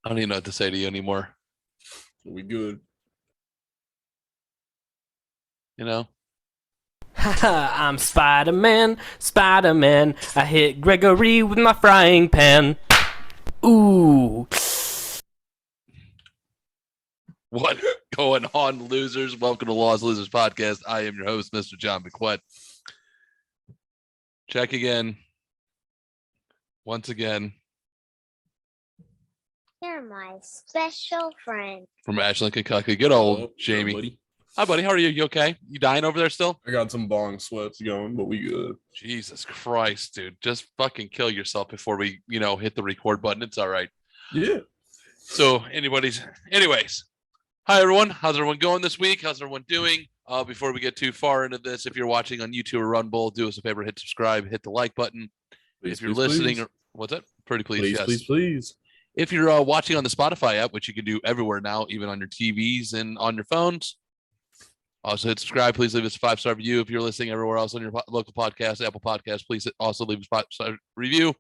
I don't even know what to say to you anymore. We good. You know? Haha, I'm Spider-Man, Spider-Man. I hit Gregory with my frying pan. Ooh. What going on, losers? Welcome to Lost Losers Podcast. I am your host, Mr. John McQuett. Check again. Once again. You're my special friend. From Ashland, Kentucky. Good old Jamie. Buddy. Hi, buddy. How are you? You okay? You dying over there still? I got some bong sweats going, but we good. Jesus Christ, dude. Just fucking kill yourself before we, hit the record button. It's all right. Yeah. So, anyways. Hi, everyone. How's everyone going this week? How's everyone doing? Before we get too far into this, if you're watching on YouTube or Rumble, do us a favor, hit subscribe, hit the like button. Please, if you're please, listening, please. What's that? Pretty please, Please, yes. please. If you're watching on the Spotify app, which you can do everywhere now, even on your TVs and on your phones, also hit subscribe. Please leave us a 5-star review. If you're listening everywhere else on your local podcast, Apple Podcasts, please also leave a 5-star review.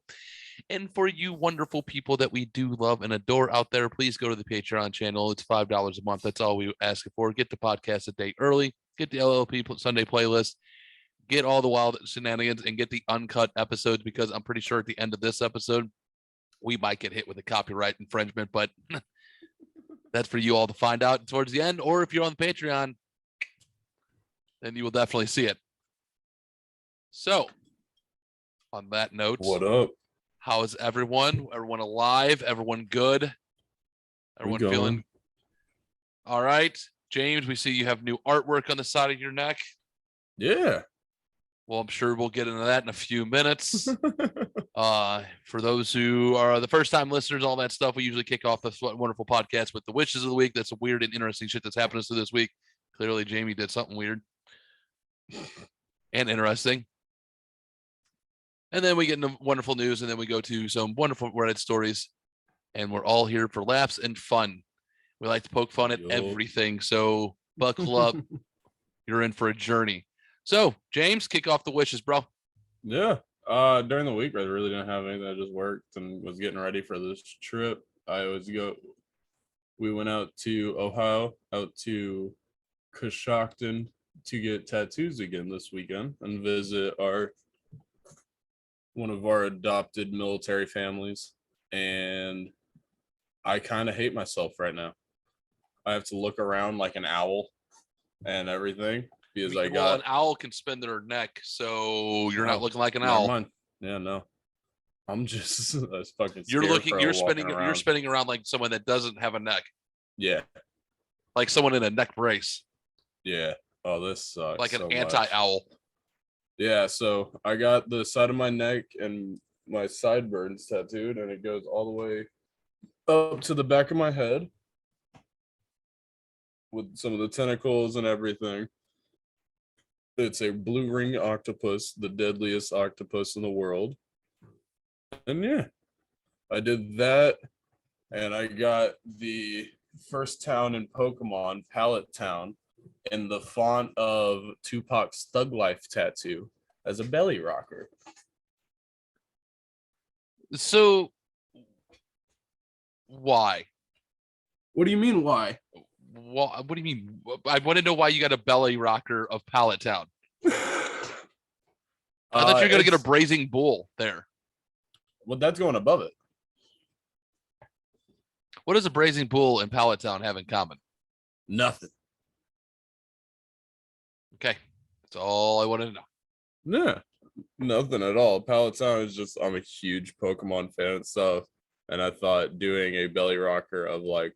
And for you wonderful people that we do love and adore out there, please go to the Patreon channel. It's $5 a month. That's all we ask for. Get the podcast a day early. Get the LLP Sunday playlist. Get all the wild shenanigans and get the uncut episodes, because I'm pretty sure at the end of this episode, we might get hit with a copyright infringement, but that's for you all to find out towards the end. Or if you're on the Patreon, then you will definitely see it. So, on that note, What up? how is everyone? Everyone alive? Everyone good? Everyone feeling all right? James, we see you have new artwork on the side of your neck. Yeah. Well, I'm sure we'll get into that in a few minutes. For those who are the first-time listeners, all that stuff, we usually kick off this wonderful podcast with the wishes of the week. That's some weird and interesting shit that's happened to us this week. Clearly, Jamie did something weird and interesting. And then we get into wonderful news, and then we go to some wonderful Reddit stories, and we're all here for laughs and fun. We like to poke fun at everything, so buckle up. You're in for a journey. So, James, kick off the wishes, bro. Yeah. During the week, I really didn't have anything. I just worked and was getting ready for this trip. We went out to Ohio, out to Coshocton to get tattoos again this weekend and visit one of our adopted military families. And I kind of hate myself right now. I have to look around like an owl and everything because an owl can spin their neck, so you're not looking like an owl. Mind. Yeah, no. I'm just a fucking. You're spinning around like someone that doesn't have a neck. Yeah. Like someone in a neck brace. Yeah. Oh, this sucks. Like an anti-owl. Yeah, so I got the side of my neck and my sideburns tattooed, and it goes all the way up to the back of my head with some of the tentacles and everything. It's a blue ring octopus, the deadliest octopus in the world. And yeah, I did that, and I got the first town in Pokemon, Pallet Town, in the font of Tupac's Thug Life tattoo as a belly rocker. So, why? What do you mean, why? What do you mean? I want to know why you got a belly rocker of Pallet Town. I thought you were going to get a Brazing Bull there. Well, that's going above it. What does a Brazing Bull and Pallet Town have in common? Nothing. Okay. That's all I wanted to know. Yeah, nothing at all. Pallet Town is just, I'm a huge Pokemon fan and stuff. And I thought doing a belly rocker of like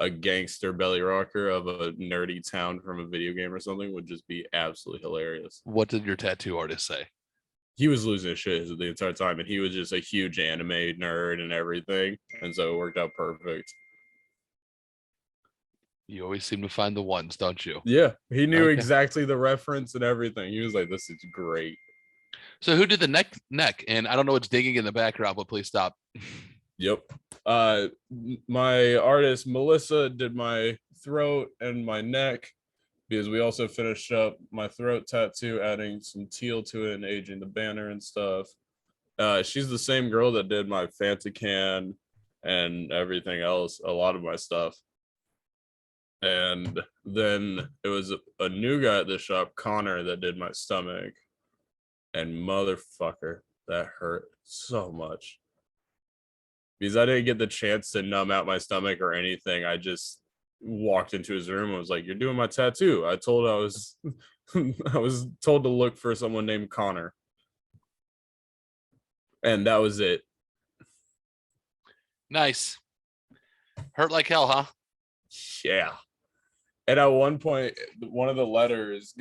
a gangster belly rocker of a nerdy town from a video game or something would just be absolutely hilarious. What did your tattoo artist say? He was losing his shit the entire time, and he was just a huge anime nerd and everything, and so it worked out perfect. You always seem to find the ones, don't you? Yeah, he knew exactly the reference and everything. He was like, this is great. So who did the neck? And I don't know what's digging in the background, but please stop. Yep. My artist, Melissa, did my throat and my neck, because we also finished up my throat tattoo, adding some teal to it and aging the banner and stuff. She's the same girl that did my Fantacan and everything else, a lot of my stuff. And then it was a new guy at the shop, Connor, that did my stomach. And motherfucker, that hurt so much. Because I didn't get the chance to numb out my stomach or anything. I just walked into his room and was like, "You're doing my tattoo." I was I was told to look for someone named Connor. And that was it. Nice. Hurt like hell, huh? Yeah. And at one point, one of the letters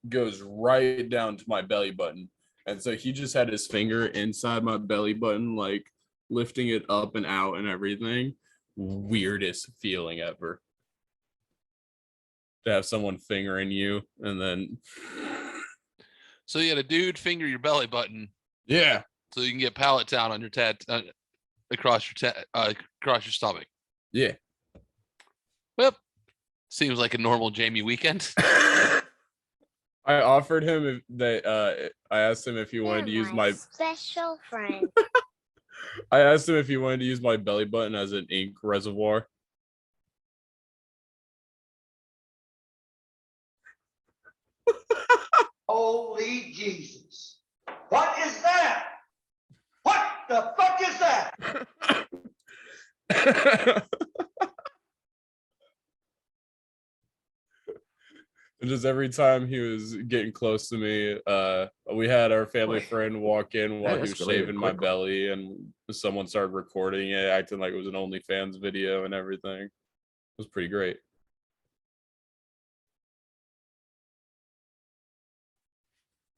goes right down to my belly button. And so he just had his finger inside my belly button, like lifting it up and out and everything. Weirdest feeling ever. To have someone fingering you and then. So you had a dude finger your belly button Yeah. so you can get pallet down on your across your stomach. Yeah. Well, seems like a normal Jamie weekend. I offered him I asked him if he wanted to You're use my special friend. I asked him if he wanted to use my belly button as an ink reservoir. Holy Jesus. What is that? What the fuck is that? And just every time he was getting close to me, we had our family friend walk in while he was shaving my belly, and someone started recording it, acting like it was an OnlyFans video and everything. It was pretty great.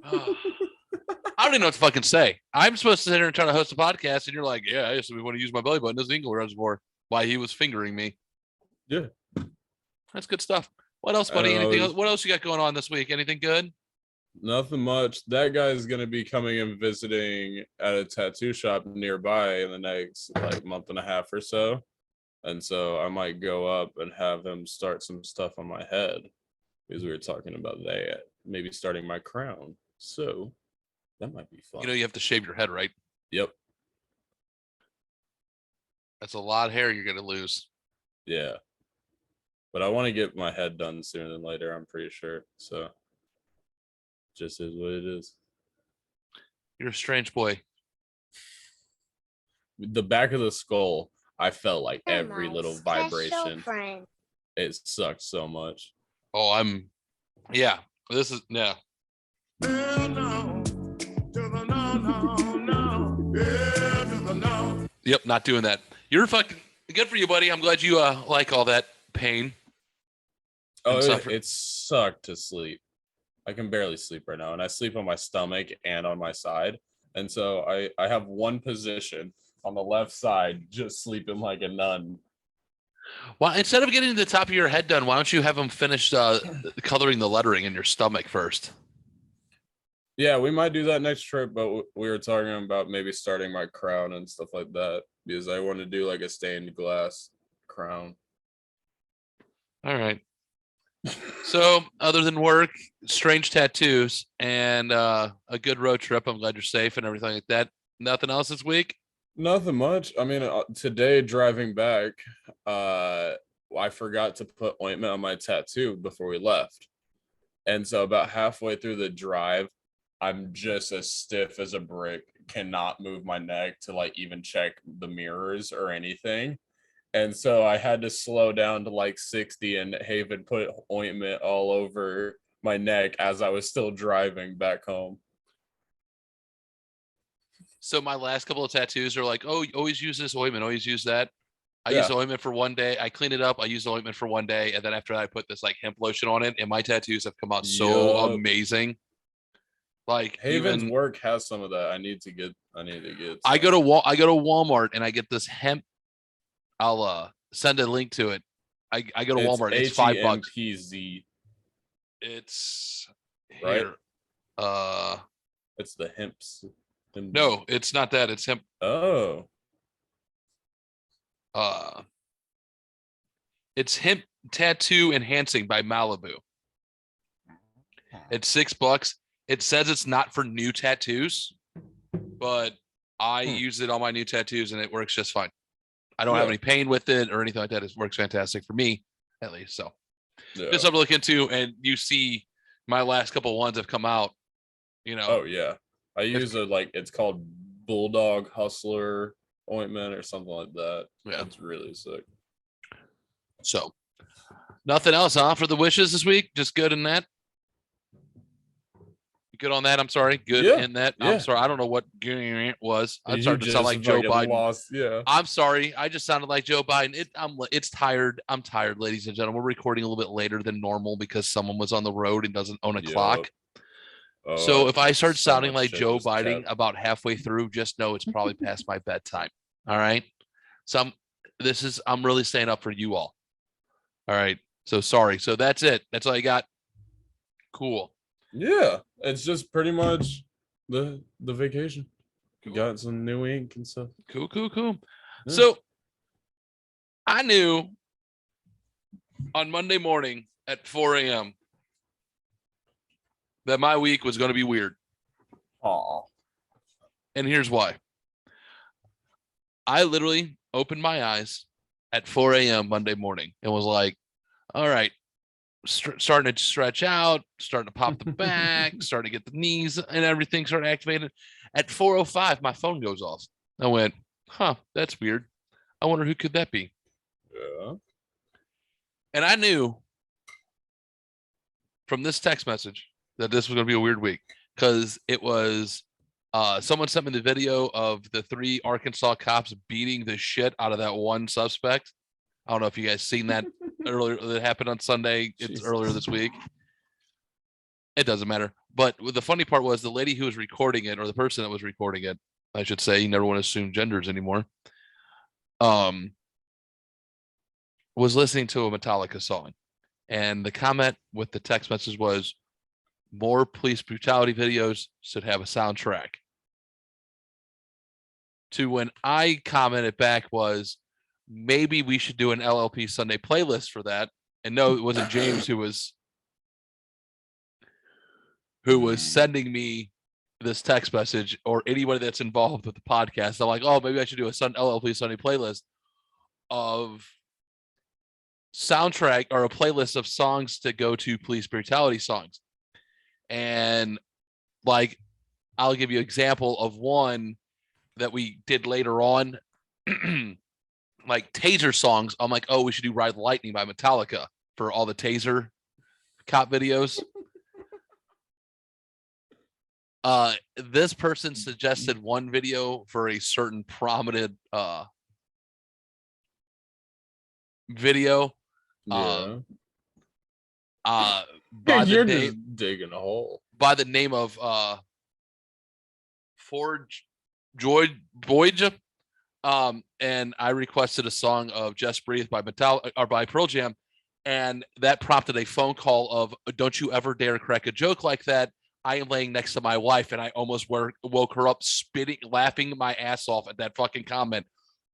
I don't even know what to fucking say. I'm supposed to sit here and try to host a podcast, and you're like, "Yeah, I just want to use my belly button as an ink reservoir." Why he was fingering me? Yeah, that's good stuff. What else, buddy? Anything else? What else you got going on this week? Anything good? Nothing much. That guy's gonna be coming and visiting at a tattoo shop nearby in the next like month and a half or so. And so I might go up and have him start some stuff on my head. Because we were talking about that. Maybe starting my crown. So that might be fun. You know, you have to shave your head, right? Yep. That's a lot of hair you're gonna lose. Yeah. But I want to get my head done sooner than later, I'm pretty sure. So just is what it is. You're a strange boy. The back of the skull, I felt like You're every my little special vibration. friend. It sucked so much. Oh, yeah. This is yeah. Yep, not doing that. You're fucking good for you, buddy. I'm glad you like all that pain. Oh, it sucked to sleep. I can barely sleep right now, and I sleep on my stomach and on my side. And so I have one position on the left side, just sleeping like a nun. Well, instead of getting the top of your head done, why don't you have them finish coloring the lettering in your stomach first? Yeah, we might do that next trip, but we were talking about maybe starting my crown and stuff like that because I want to do like a stained glass crown. All right. So, other than work, strange tattoos, and a good road trip, I'm glad you're safe and everything like that. Nothing else this week? Nothing much. I mean, today driving back, I forgot to put ointment on my tattoo before we left. And so about halfway through the drive, I'm just as stiff as a brick, cannot move my neck to like even check the mirrors or anything. And so I had to slow down to like 60 and Haven put ointment all over my neck as I was still driving back home. So my last couple of tattoos are like, oh, you always use this ointment, always use that. I use the ointment for one day. I clean it up. I use the ointment for one day. And then after that, I put this like hemp lotion on it. And my tattoos have come out so amazing. Like Haven's even work has some of that. I need to get I go to Walmart and I get this hemp. I'll send a link to it. I go to Walmart. It's $5. HEMPZ. It's right. Here. It's the hemps. No, it's not that. It's hemp. Oh. It's hemp tattoo enhancing by Malibu. It's $6. It says it's not for new tattoos, but I use it on my new tattoos and it works just fine. I don't have Yeah. any pain with it or anything like that. It works fantastic for me, at least. So Yeah. just something to look into. And you see, my last couple of ones have come out. You know, Oh yeah. I use it's called Bulldog Hustler ointment or something like that. Yeah. It's really sick. So nothing else, huh? For the wishes this week, just good in that. Good on that. I'm sorry. Good Yeah, in that. yeah. I'm sorry. I don't know what was. I'm You starting to sound just like Joe fucking Biden. lost, yeah. I'm sorry. I just sounded like Joe Biden. It's tired. I'm tired, ladies and gentlemen. We're recording a little bit later than normal because someone was on the road and doesn't own a clock. Oh, So if I start so sounding much like shit Joe just Biden kept- about halfway through, just know it's probably past my bedtime. All right. So I'm really staying up for you all. All right. So sorry. So that's it. That's all I got. Cool. Yeah, it's just pretty much the vacation. Cool. Got some new ink and stuff. Cool. Yeah. So I knew on Monday morning at 4 a.m. that my week was going to be weird. Aw. And here's why. I literally opened my eyes at 4 a.m. Monday morning and was like, all right, starting to stretch out, starting to pop the back, starting to get the knees and everything started activated. At 4:05, my phone goes off. I went, huh, that's weird. I wonder who could that be? Yeah. And I knew from this text message that this was going to be a weird week because it was someone sent me the video of the 3 Arkansas cops beating the shit out of that one suspect. I don't know if you guys seen that earlier. That happened on Sunday. It's Jesus. earlier this week. It doesn't matter. But the funny part was the lady who was recording it, or the person that was recording it, I should say, you never want to assume genders anymore, was listening to a Metallica song. And the comment with the text message was, more police brutality videos should have a soundtrack. To when I commented back was, maybe we should do an LLP Sunday playlist for that. And no, it wasn't James who was sending me this text message or anybody that's involved with the podcast. I'm like, oh, maybe I should do a LLP Sunday playlist of soundtrack or a playlist of songs to go to police brutality songs. And like, I'll give you an example of one that we did later on. Like Taser songs. I'm like, oh, we should do Ride the Lightning by Metallica for all the Taser cop videos. This person suggested one video for a certain prominent video. Yeah. By You're the just digging a hole. by the name of Forge Voyage. And I requested a song of Just Breathe by by Pearl Jam, and that prompted a phone call of, don't you ever dare crack a joke like that. I am laying next to my wife, and I almost woke her up, laughing my ass off at that fucking comment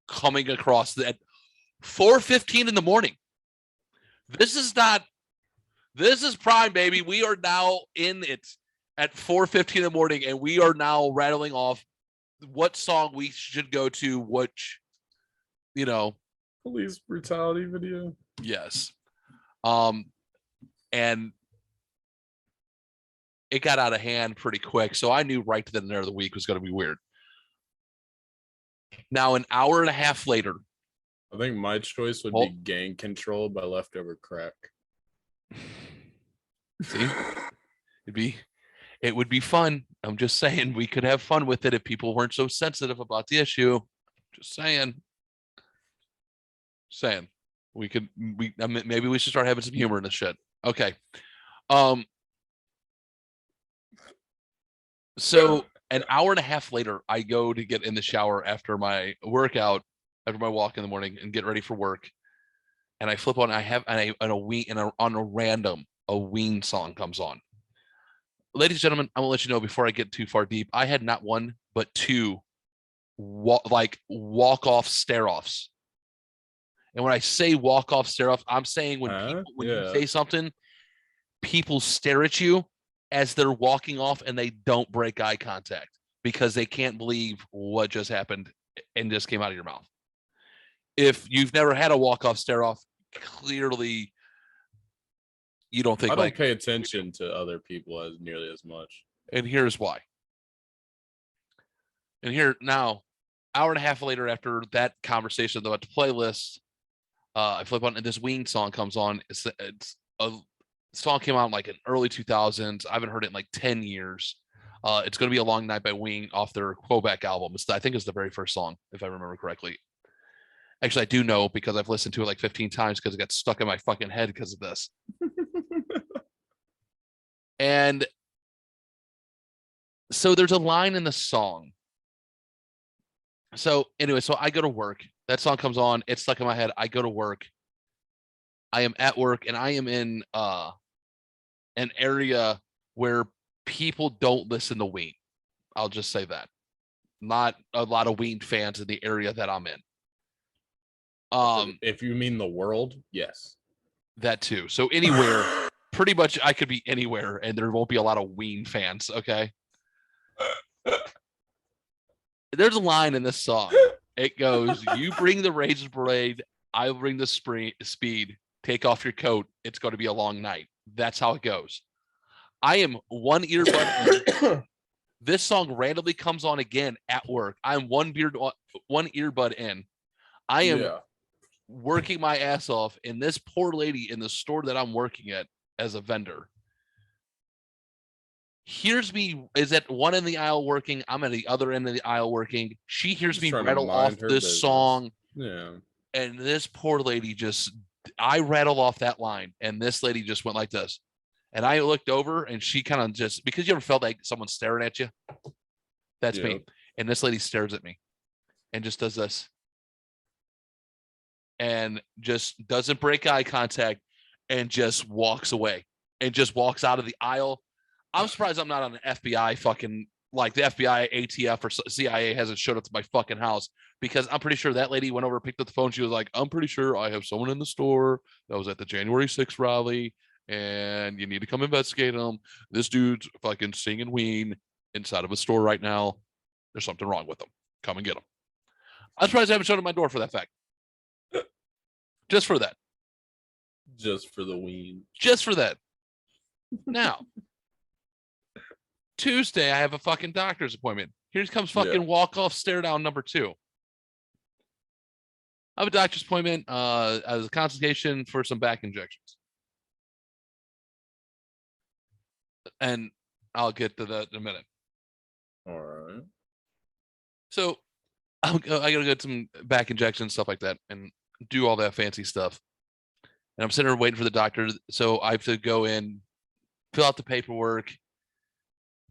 coming across that 4:15 in the morning. This is prime, baby. We are now in it at 4:15 in the morning, and we are now rattling off what song we should go to, which, Police brutality video. yes. And it got out of hand pretty quick. So I knew right then and there the week was going to be weird. Now, an hour and a half later. I think my choice would be Gang Control by Leftover Crack. See, it would be fun. I'm just saying we could have fun with it if people weren't so sensitive about the issue. Just saying. Maybe we should start having some humor in this shit. Okay. So an hour and a half later, I go to get in the shower after my workout, after my walk in the morning, and get ready for work. And I flip on. A Ween song comes on. Ladies and gentlemen, I will let you know before I get too far deep. I had not one but two walk-off stare-offs. And when I say walk-off stare-off, I'm saying when you say something, people stare at you as they're walking off and they don't break eye contact because they can't believe what just happened and just came out of your mouth. if you've never had a walk-off stare-off, clearly you don't think I don't like, pay attention to other people as nearly as much. and here's why. And here now, hour and a half later after that conversation about the playlist, I flip on and this Ween song comes on. It's a song came out in like in early 2000s. I haven't heard it in like 10 years. It's going to be a long night by Ween off their Quebec album. I think it's the very first song, if I remember correctly. Actually, I do know because I've listened to it like 15 times because it got stuck in my fucking head because of this. And so there's a line in the song. So anyway, so I go to work. That song comes on. It's stuck in my head. I go to work. I am at work and I am in an area where people don't listen to Ween. I'll just say that. Not a lot of Ween fans in the area that I'm in. If you mean the world, yes. That too. So anywhere, pretty much I could be anywhere and there won't be a lot of Ween fans, okay? There's a line in this song. It goes, "You bring the razor blade, I'll bring the speed. Take off your coat. It's going to be a long night." That's how it goes. I am one earbud in. This song randomly comes on again at work. I'm one earbud in. I am working my ass off, and this poor lady in the store that I'm working at as a vendor hears me, is at one end of the aisle working. I'm at the other end of the aisle working. She hears me rattle off this song. Yeah. And this poor lady I rattled off that line, and this lady just went like this. And I looked over, and she kind of just, because you ever felt like someone's staring at you? That's me. And this lady stares at me and just does this. And just doesn't break eye contact and just walks away and just walks out of the aisle. I'm surprised I'm not on an FBI fucking, like the FBI, ATF, or CIA hasn't showed up to my fucking house, because I'm pretty sure that lady went over, picked up the phone. She was like, "I'm pretty sure I have someone in the store that was at the January 6th rally and you need to come investigate him. This dude's fucking singing Ween inside of a store right now. There's something wrong with him. Come and get him." I'm surprised I haven't shown up my door for that fact. Just for that. Just for the Ween. Just for that. Now, Tuesday, I have a fucking doctor's appointment. Here comes fucking walk-off stare down number 2. I have a doctor's appointment as a consultation for some back injections. And I'll get to that in a minute. All right. So I gotta get some back injections, stuff like that, and do all that fancy stuff. And I'm sitting there waiting for the doctor. So I have to go in, fill out the paperwork.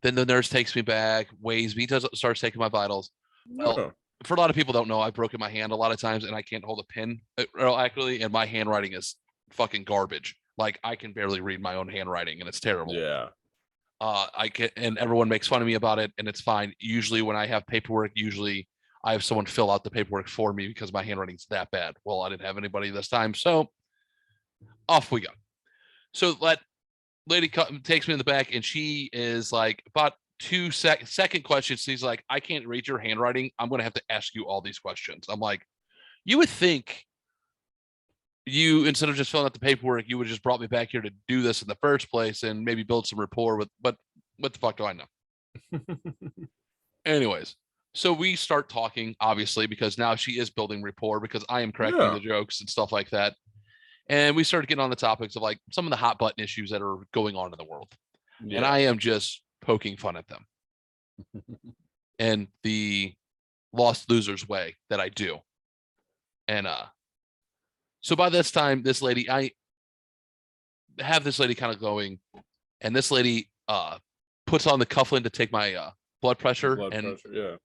Then the nurse takes me back, weighs me, starts taking my vitals. Well, for a lot of people don't know, I've broken my hand a lot of times and I can't hold a pen real accurately, and my handwriting is fucking garbage. Like, I can barely read my own handwriting and it's terrible. Yeah. And everyone makes fun of me about it, and it's fine. Usually when I have paperwork, I have someone fill out the paperwork for me because my handwriting's that bad. Well, I didn't have anybody this time, so off we go. So that lady takes me in the back, and she is like, about second question, she's like, "I can't read your handwriting. I'm going to have to ask you all these questions." I'm like, you would think you, instead of just filling out the paperwork, you would have just brought me back here to do this in the first place and maybe build some rapport with, but what the fuck do I know? Anyways, so we start talking, obviously, because now she is building rapport because I am cracking the jokes and stuff like that. And we started getting on the topics of like some of the hot button issues that are going on in the world. Yeah. And I am just poking fun at them and the lost losers way that I do. And so by this time, this lady, I have this lady kind of going, and this lady puts on the cufflink to take my blood pressure. And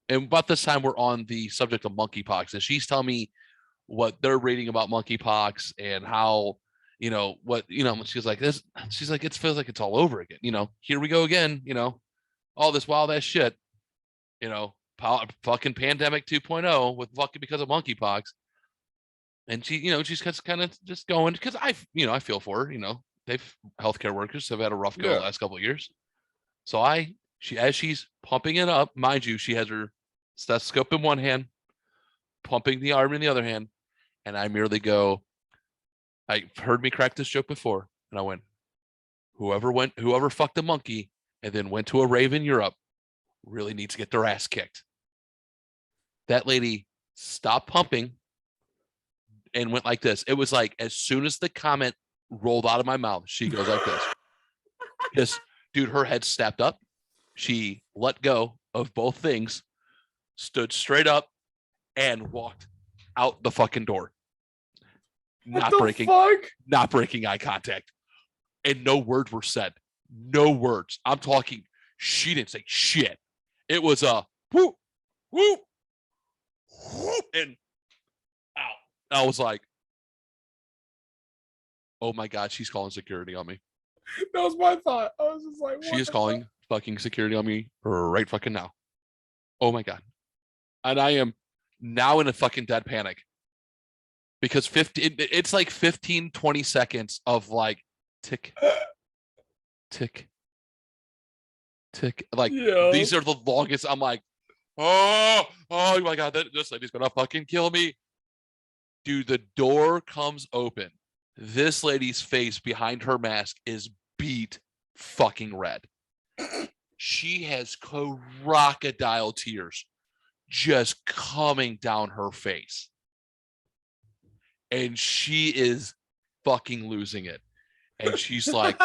about this time, we're on the subject of monkeypox, and she's telling me what they're reading about monkeypox and how, she's like, it feels like it's all over again. Here we go again, all this wild ass shit, fucking pandemic 2.0 with fucking because of monkeypox. And she, she's kind of just going, because I feel for her, healthcare workers have had a rough go the last couple of years. So as she's pumping it up, mind you, she has her stethoscope in one hand, pumping the arm in the other hand. and I merely go, I heard me crack this joke before, and I went, whoever fucked a monkey and then went to a rave in Europe really needs to get their ass kicked. That lady stopped pumping and went like this. It was like as soon as the comment rolled out of my mouth, she goes like this. Just, dude, her head snapped up. She let go of both things, stood straight up, and walked out the fucking door. Not breaking eye contact. And no words were said. No words. I'm talking, she didn't say shit. It was a whoop, whoop, whoop, and out. I was like, oh my God, she's calling security on me. That was my thought. I was just like, She is calling fucking security on me right fucking now. Oh my God. And I am now in a fucking dead panic. Because it's like 15, 20 seconds of like tick, tick, tick. Like these are the longest. I'm like, oh my God, this lady's gonna fucking kill me. Dude, the door comes open. This lady's face behind her mask is beat fucking red. She has crocodile tears just coming down her face. And she is fucking losing it. And she's like,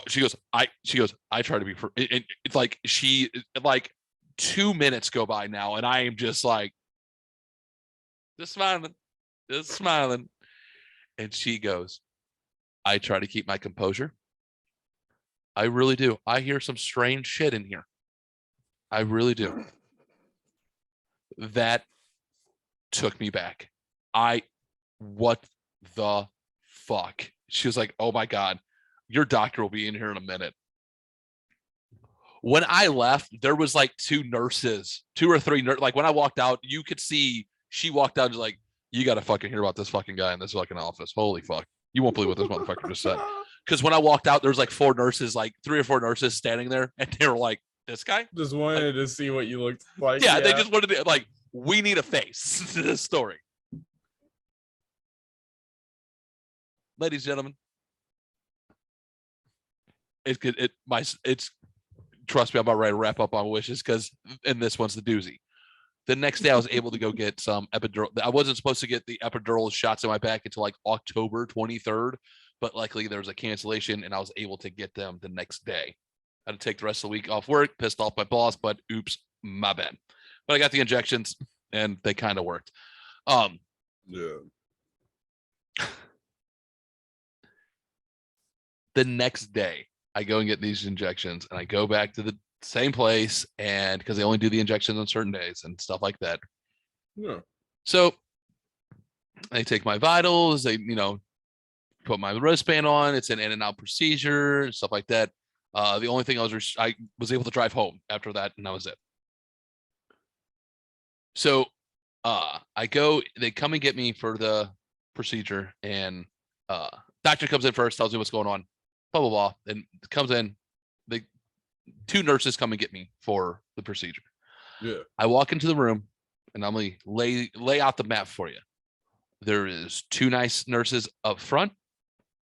she goes, I try to be, and it's like, like 2 minutes go by now. And I am just like, just smiling. And she goes, I try to keep my composure. I really do. I hear some strange shit in here. I really do. That took me back. What the fuck? She was like, oh my God, your doctor will be in here in a minute. When I left, there was like 2 or 3 nurses. Like when I walked out, you could see she walked out and was like, you got to fucking hear about this fucking guy in this fucking office. Holy fuck. You won't believe what this motherfucker just said. Because when I walked out, there was like 4 nurses, like 3 or 4 nurses standing there. And they were like, this guy? Just wanted to see what you looked like. Yeah, they just wanted to, like, we need a face to this story. Ladies and gentlemen, it's trust me, I'm about ready to wrap up on wishes and this one's the doozy. The next day I was able to go get some epidural. I wasn't supposed to get the epidural shots in my back until like October 23rd, but luckily there was a cancellation and I was able to get them the next day. I had to take the rest of the week off work, pissed off my boss, but oops, my bad. But I got the injections and they kind of worked. Yeah. The next day I go and get these injections and I go back to the same place, and because they only do the injections on certain days and stuff like that. Yeah. So they take my vitals, they, put my wristband on. It's an in and out procedure and stuff like that. The only thing I was able to drive home after that, and that was it. So they come and get me for the procedure, and doctor comes in first, tells me what's going on, blah, blah, blah, and comes in. The 2 nurses come and get me for the procedure. Yeah. I walk into the room, and I'm going to lay out the map for you. There is 2 nice nurses up front,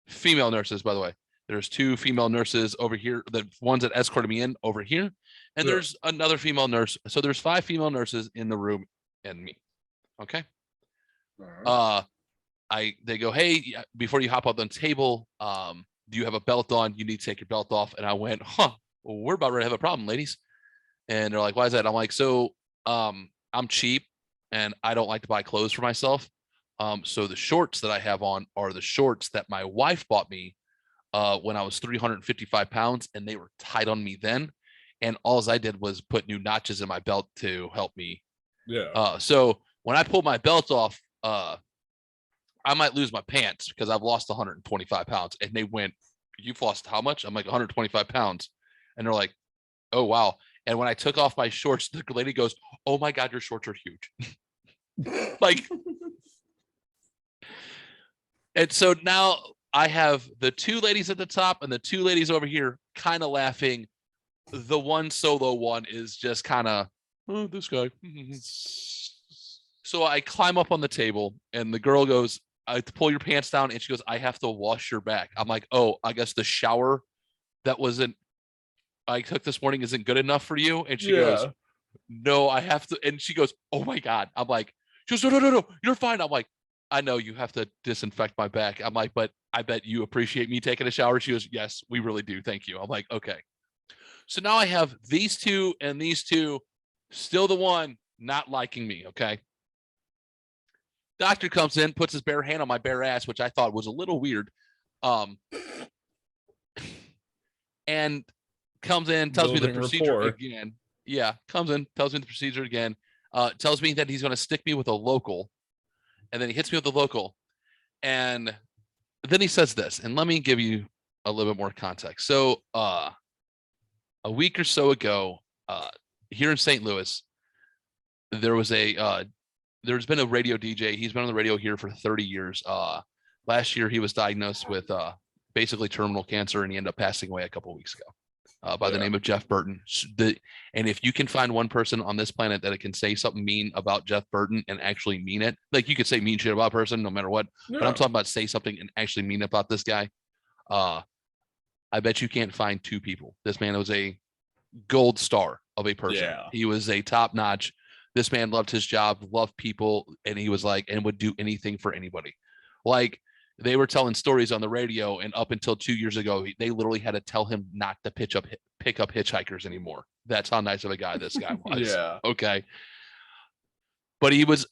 female nurses, by the way. There's 2 female nurses over here, the ones that escorted me in over here, and there's another female nurse. So there's 5 female nurses in the room and me. Okay. They go, hey, before you hop up on the table, do you have a belt on? You need to take your belt off. And I went, well, we're about ready to have a problem, ladies. And they're like, why is that? I'm like, so I'm cheap and I don't like to buy clothes for myself. So the shorts that I have on are the shorts that my wife bought me when I was 355 pounds, and they were tight on me then. And all I did was put new notches in my belt to help me. Yeah. So when I pulled my belt off, I might lose my pants because I've lost 125 pounds. And they went, you've lost how much? I'm like 125 pounds. And they're like, oh, wow. And when I took off my shorts, the lady goes, oh my God, your shorts are huge. Like, and so now I have the 2 ladies at the top and the 2 ladies over here kind of laughing. The one solo one is just kind of, oh, this guy. So I climb up on the table and the girl goes, I have to pull your pants down. And she goes, I have to wash your back. I'm like, oh, I guess the shower that I took this morning isn't good enough for you. And she goes, Yeah. no, I have to. And she goes, oh my God. I'm like, she goes, no, you're fine. I'm like, I know you have to disinfect my back. I'm like, but I bet you appreciate me taking a shower. She goes, yes, we really do. Thank you. I'm like, okay. So now I have these two and these two, still the one not liking me. Okay. Doctor comes in, puts his bare hand on my bare ass, which I thought was a little weird. And comes in, tells me the Building procedure rapport. again. Yeah, comes in, tells me the procedure again. Tells me that he's going to stick me with a local, and then he hits me with the local, and then he says this. And let me give you a little bit more context. So, a week or so ago, here in St. Louis, there's been a radio DJ. He's been on the radio here for 30 years. Last year he was diagnosed with basically terminal cancer, and he ended up passing away a couple of weeks ago by the name of Jeff Burton. And if you can find one person on this planet that can say something mean about Jeff Burton and actually mean it, like you could say mean shit about a person no matter what, but I'm talking about say something and actually mean about this guy. I bet you can't find two people. This man was a gold star of a person. Yeah. He was a top notch. This man loved his job, loved people, and he was like, and would do anything for anybody. Like they were telling stories on the radio, and up until 2 years ago, they literally had to tell him not to pick up hitchhikers anymore. That's how nice of a guy this guy was. Yeah. Okay. But he was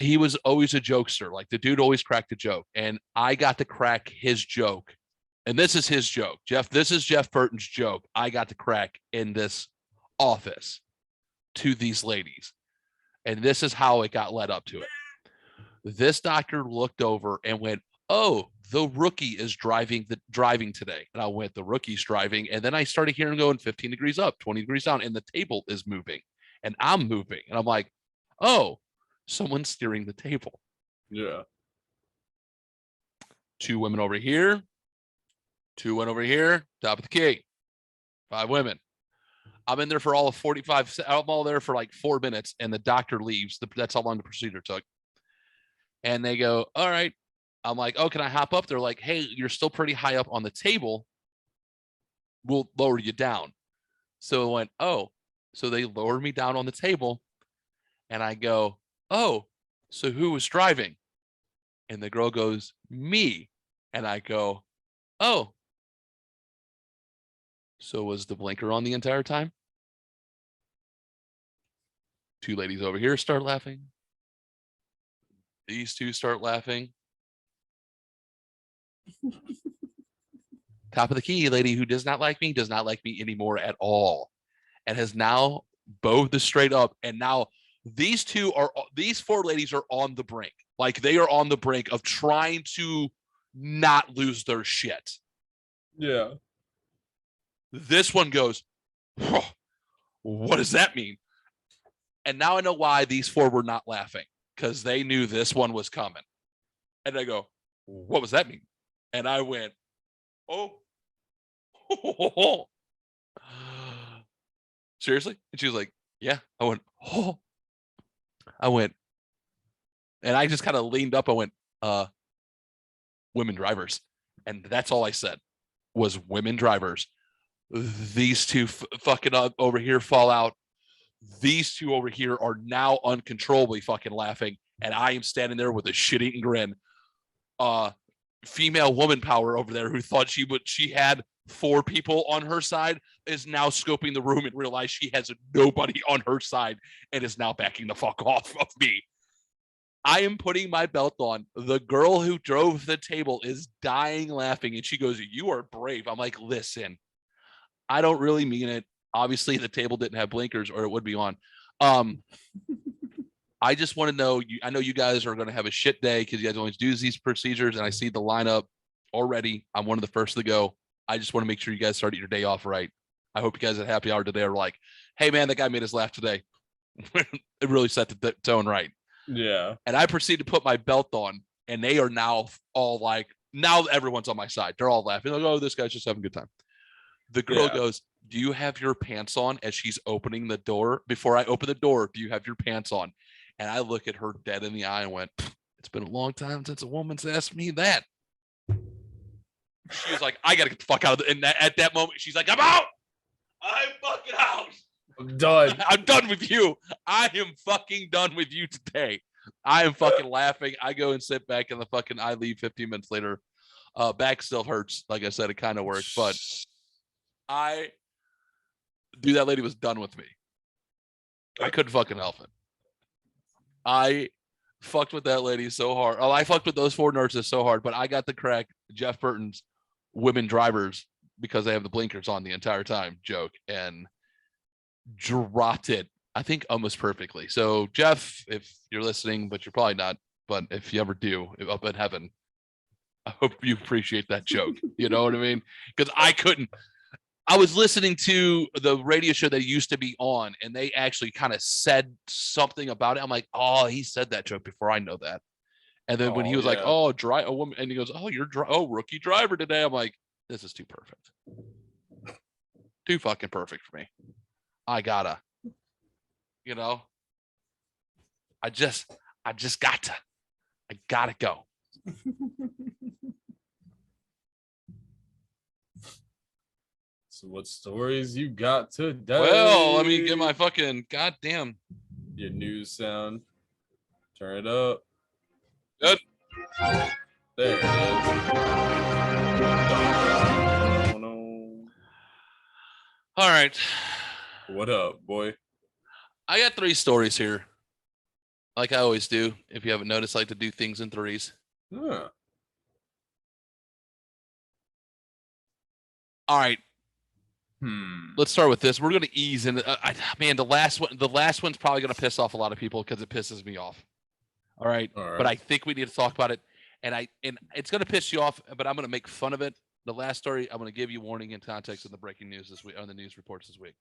always a jokester. Like the dude always cracked a joke, and I got to crack his joke. And this is his joke, Jeff. This is Jeff Burton's joke. I got to crack in this office to these ladies. And this is how it got led up to it. This doctor looked over and went, oh, the rookie is driving today. And I went, the rookie's driving. And then I started hearing him going 15 degrees up, 20 degrees down, and the table is moving and I'm moving. And I'm like, oh, someone's steering the table. Yeah. Two women over here, two went over here, top of the key. 5 women. I'm in there for all of 45. I'm all there for like 4 minutes, and the doctor leaves. That's how long the procedure took. And they go, all right. I'm like, oh, can I hop up? They're like, hey, you're still pretty high up on the table. We'll lower you down. So I went, oh. So they lowered me down on the table, and I go, oh, so who was driving? And the girl goes, me. And I go, oh. So was the blinker on the entire time? 2 ladies over here start laughing. These 2 start laughing. Top of the key lady who does not like me anymore at all, and has now bowed the straight up. And now these 4 ladies are on the brink. Like they are on the brink of trying to not lose their shit. Yeah. This one goes, oh, what does that mean? And now I know why these 4 were not laughing, because they knew this one was coming. And I go, what does that mean? And I went, oh. Seriously? And she was like, yeah. I went, oh. And I just kind of leaned up. I went, women drivers. And that's all I said was women drivers. These 2 fucking over here fall out. These 2 over here are now uncontrollably fucking laughing. And I am standing there with a shit-eating grin. Female woman power over there who thought she had 4 people on her side is now scoping the room and realized she has nobody on her side and is now backing the fuck off of me. I am putting my belt on. The girl who drove the table is dying laughing, and she goes, you are brave. I'm like, listen, I don't really mean it. Obviously, the table didn't have blinkers or it would be on. I just want to know, I know you guys are going to have a shit day because you guys always do these procedures, and I see the lineup already. I'm one of the first to go. I just want to make sure you guys started your day off right. I hope you guys at happy hour today are like, hey, man, that guy made us laugh today. It really set the tone right. Yeah. And I proceed to put my belt on, and they are now all like, now everyone's on my side. They're all laughing. Like, oh, this guy's just having a good time. The girl goes, do you have your pants on? As she's opening the door. Before I open the door, do you have your pants on? And I look at her dead in the eye and went, it's been a long time since a woman's asked me that. She was like, I gotta get the fuck out of it. And at that moment, she's like, I'm out. I'm fucking out. I'm done. I'm done with you. I am fucking done with you today. I am fucking laughing. I go and sit back in the fucking, I leave 15 minutes later. Back still hurts. Like I said, it kind of worked, but that lady was done with me. I couldn't fucking help it. I fucked with that lady so hard. Oh, I fucked with those 4 nurses so hard, but I got to crack Jeff Burton's women drivers because they have the blinkers on the entire time joke and dropped it, I think, almost perfectly. So, Jeff, if you're listening, but you're probably not, but if you ever do, up in heaven, I hope you appreciate that joke. You know what I mean? Because I was listening to the radio show that used to be on, and they actually kind of said something about it. I'm like, oh, he said that joke before I know that. And then when he was like, oh, a woman, and he goes, oh, rookie driver today. I'm like, this is too perfect. Too fucking perfect for me. I gotta, I gotta go. So what stories you got today? Well, let me get my fucking goddamn your news sound. Turn it up. Good. There it is. All right. What up, boy? I got 3 stories here. Like I always do. If you haven't noticed, I like to do things in 3s. Huh. All right. Let's start with this. We're going to ease in. Man, the last one's probably going to piss off a lot of people because it pisses me off. All right. But I think we need to talk about it. And it's going to piss you off, but I'm going to make fun of it. The last story, I'm going to give you warning and context in the breaking news this week, on the news reports this week.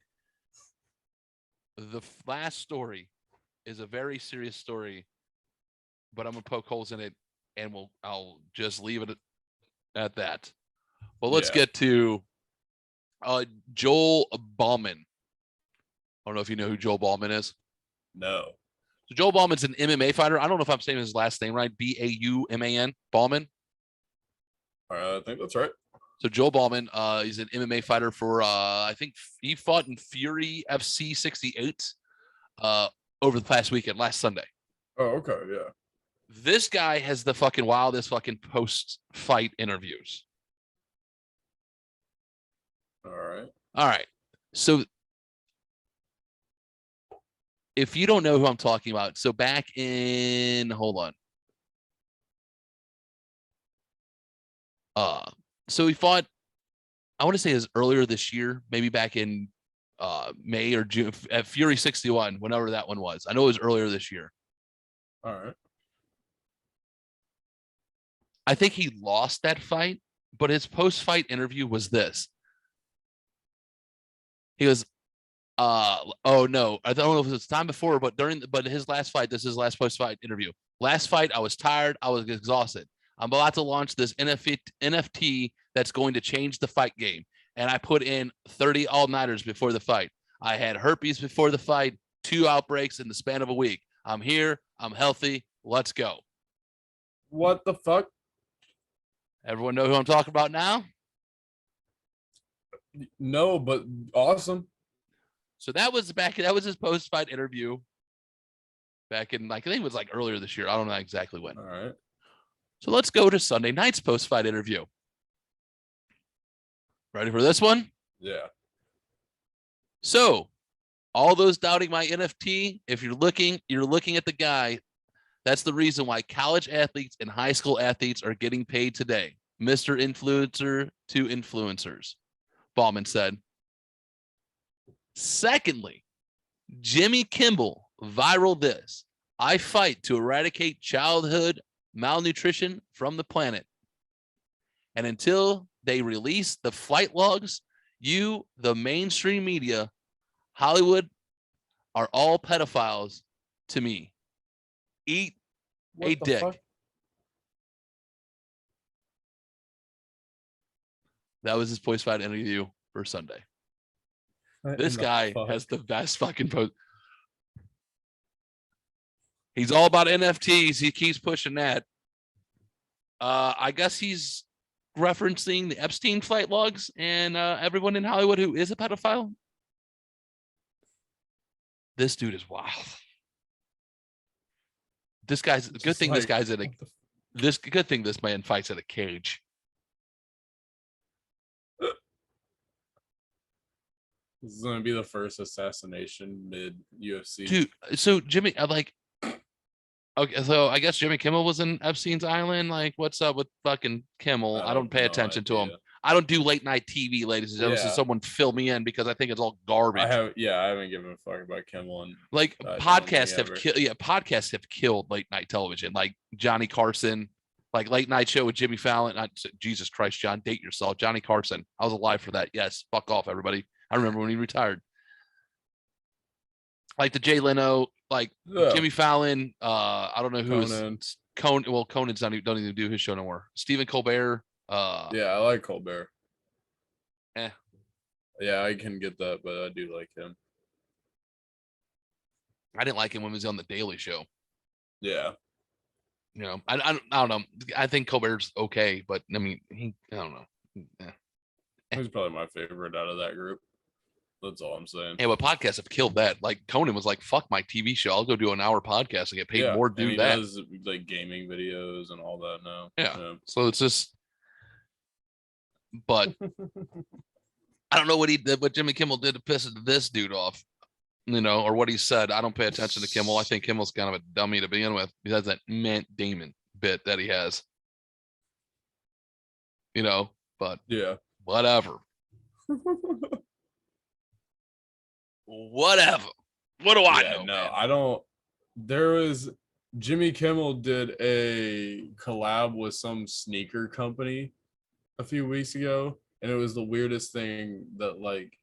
The last story is a very serious story, but I'm going to poke holes in it, and I'll just leave it at that. Well, let's get to Joel Bauman. I don't know if you know who Joel Bauman is. No. So Joel Bauman's an MMA fighter. I don't know if I'm saying his last name right. Bauman. Bauman. All right, I think that's right. So Joel Bauman, he's an MMA fighter for I think he fought in Fury FC 68 over the past weekend, last Sunday. Oh, okay, yeah. This guy has the fucking wildest fucking post-fight interviews. All right. So if you don't know who I'm talking about, so back in, hold on. So he fought, I want to say it was earlier this year, maybe back in May or June at Fury 61, whenever that one was. I know it was earlier this year. All right. I think he lost that fight, but his post-fight interview was this. He goes, oh no, I don't know if it was time before, but his last fight, this is his last post-fight interview. Last fight, I was tired, I was exhausted. I'm about to launch this NFT that's going to change the fight game. And I put in 30 all-nighters before the fight. I had herpes before the fight, 2 outbreaks in the span of a week. I'm here, I'm healthy, let's go. What the fuck? Everyone know who I'm talking about now? No, but awesome. So that was his post-fight interview back in, like, I think it was like earlier this year. I don't know exactly when. All right. So let's go to Sunday night's post-fight interview. Ready for this one? Yeah. So all those doubting my NFT, if you're looking at the guy. That's the reason why college athletes and high school athletes are getting paid today. Mr. Influencer to influencers, Bauman said. Secondly, Jimmy Kimmel viral this. I fight to eradicate childhood malnutrition from the planet. And until they release the flight logs, you, the mainstream media, Hollywood, are all pedophiles to me. Eat a dick. Fuck? That was his post-fight interview for Sunday. This guy has the best fucking post. He's all about NFTs. He keeps pushing that. I guess he's referencing the Epstein flight logs and everyone in Hollywood who is a pedophile. This dude is wild. This guy's good Just thing. like, This guy's in a what the this good thing. This man fights in a cage. This is gonna be the first assassination mid UFC. Dude, so Jimmy, okay, so I guess Jimmy Kimmel was in Epstein's Island. Like, what's up with fucking Kimmel? I don't pay no attention to him. idea. I don't do late night TV, ladies and gentlemen. So Yeah. someone fill me in because I think it's all garbage. I haven't given a fuck about Kimmel and Like I don't podcasts think have ever. killed. Yeah, podcasts have killed late night television. Like Johnny Carson, like late night show with Jimmy Fallon. Jesus Christ, John, date yourself. Johnny Carson. I was alive for that. Yes, fuck off, everybody. I remember when he retired. Like the Jay Leno, like Yeah. Jimmy Fallon. I don't know who is Conan. Conan. Well, Conan's don't even do his show no more. Stephen Colbert. Yeah, I like Colbert. Eh. Yeah, I can get that, but I do like him. I didn't like him when he was on the Daily Show. Yeah. You know, I don't know. I think Colbert's okay, but I mean, I don't know. Eh. He's probably my favorite out of that group. That's all I'm saying. Yeah, but podcasts have killed that. Like Conan was like, "Fuck my TV show. I'll go do an hour podcast and get paid more to and do he that." does like gaming videos and all that now. Yeah. So it's just, but I don't know what he did, what Jimmy Kimmel did to piss this dude off, you know, or what he said. I don't pay attention to Kimmel. I think Kimmel's kind of a dummy to begin with. He has that Matt Damon bit that he has, you know, but Yeah. whatever. Whatever. What do I know? No, Man? I don't. There was Jimmy Kimmel did a collab with some sneaker company a few weeks ago, and it was the weirdest thing that like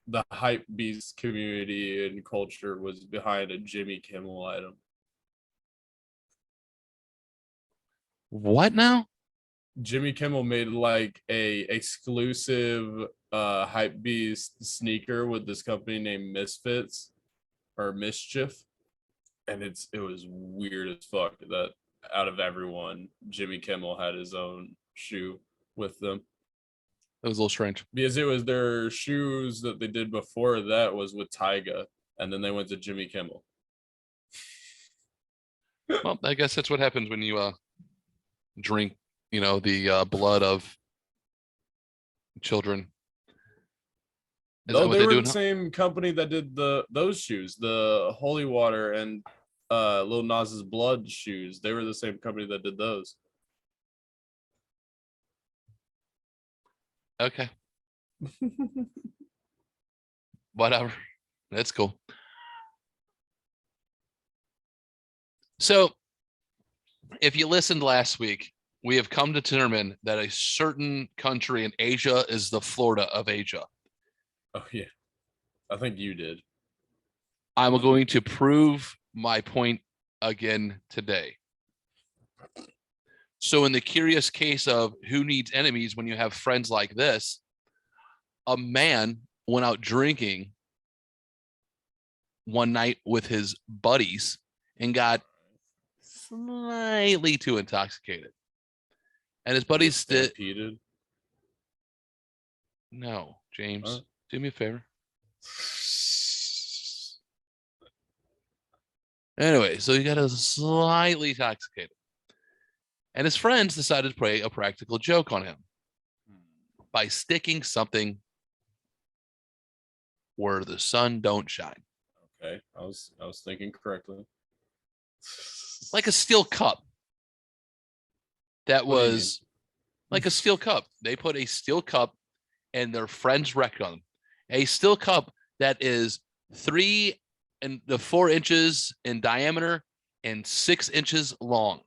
the hype beast community and culture was behind a Jimmy Kimmel item. What now? Jimmy Kimmel made like a exclusive hype beast sneaker with this company named Misfits or Mischief, and it was weird as fuck that out of everyone, Jimmy Kimmel had his own shoe with them. It was a little strange. Because it was their shoes that they did before that was with Tyga, and then they went to Jimmy Kimmel. Well, I guess that's what happens when you drink, you know, the blood of children. Is that No, what they they were do the now? same company that did those shoes, the Holy Water and Lil Nas's Blood shoes. They were the same company that did those. Okay. Whatever. That's cool. So, if you listened last week, we have come to determine that a certain country in Asia is the Florida of Asia. Oh yeah, I think you did. I'm going to prove my point again today. So, in the curious case of who needs enemies when you have friends like this, a man went out drinking one night with his buddies and got slightly too intoxicated. And his buddies did. Stampeded. No, James, Huh? do me a favor. Anyway, so he got a slightly intoxicated. And his friends decided to play a practical joke on him by sticking something where the sun don't shine. Okay, I was thinking correctly. Like a steel cup. That What do you was like a steel cup. They put a steel cup and their friends wrecked on them. A steel cup that is 3 to 4 inches in diameter and 6 inches long.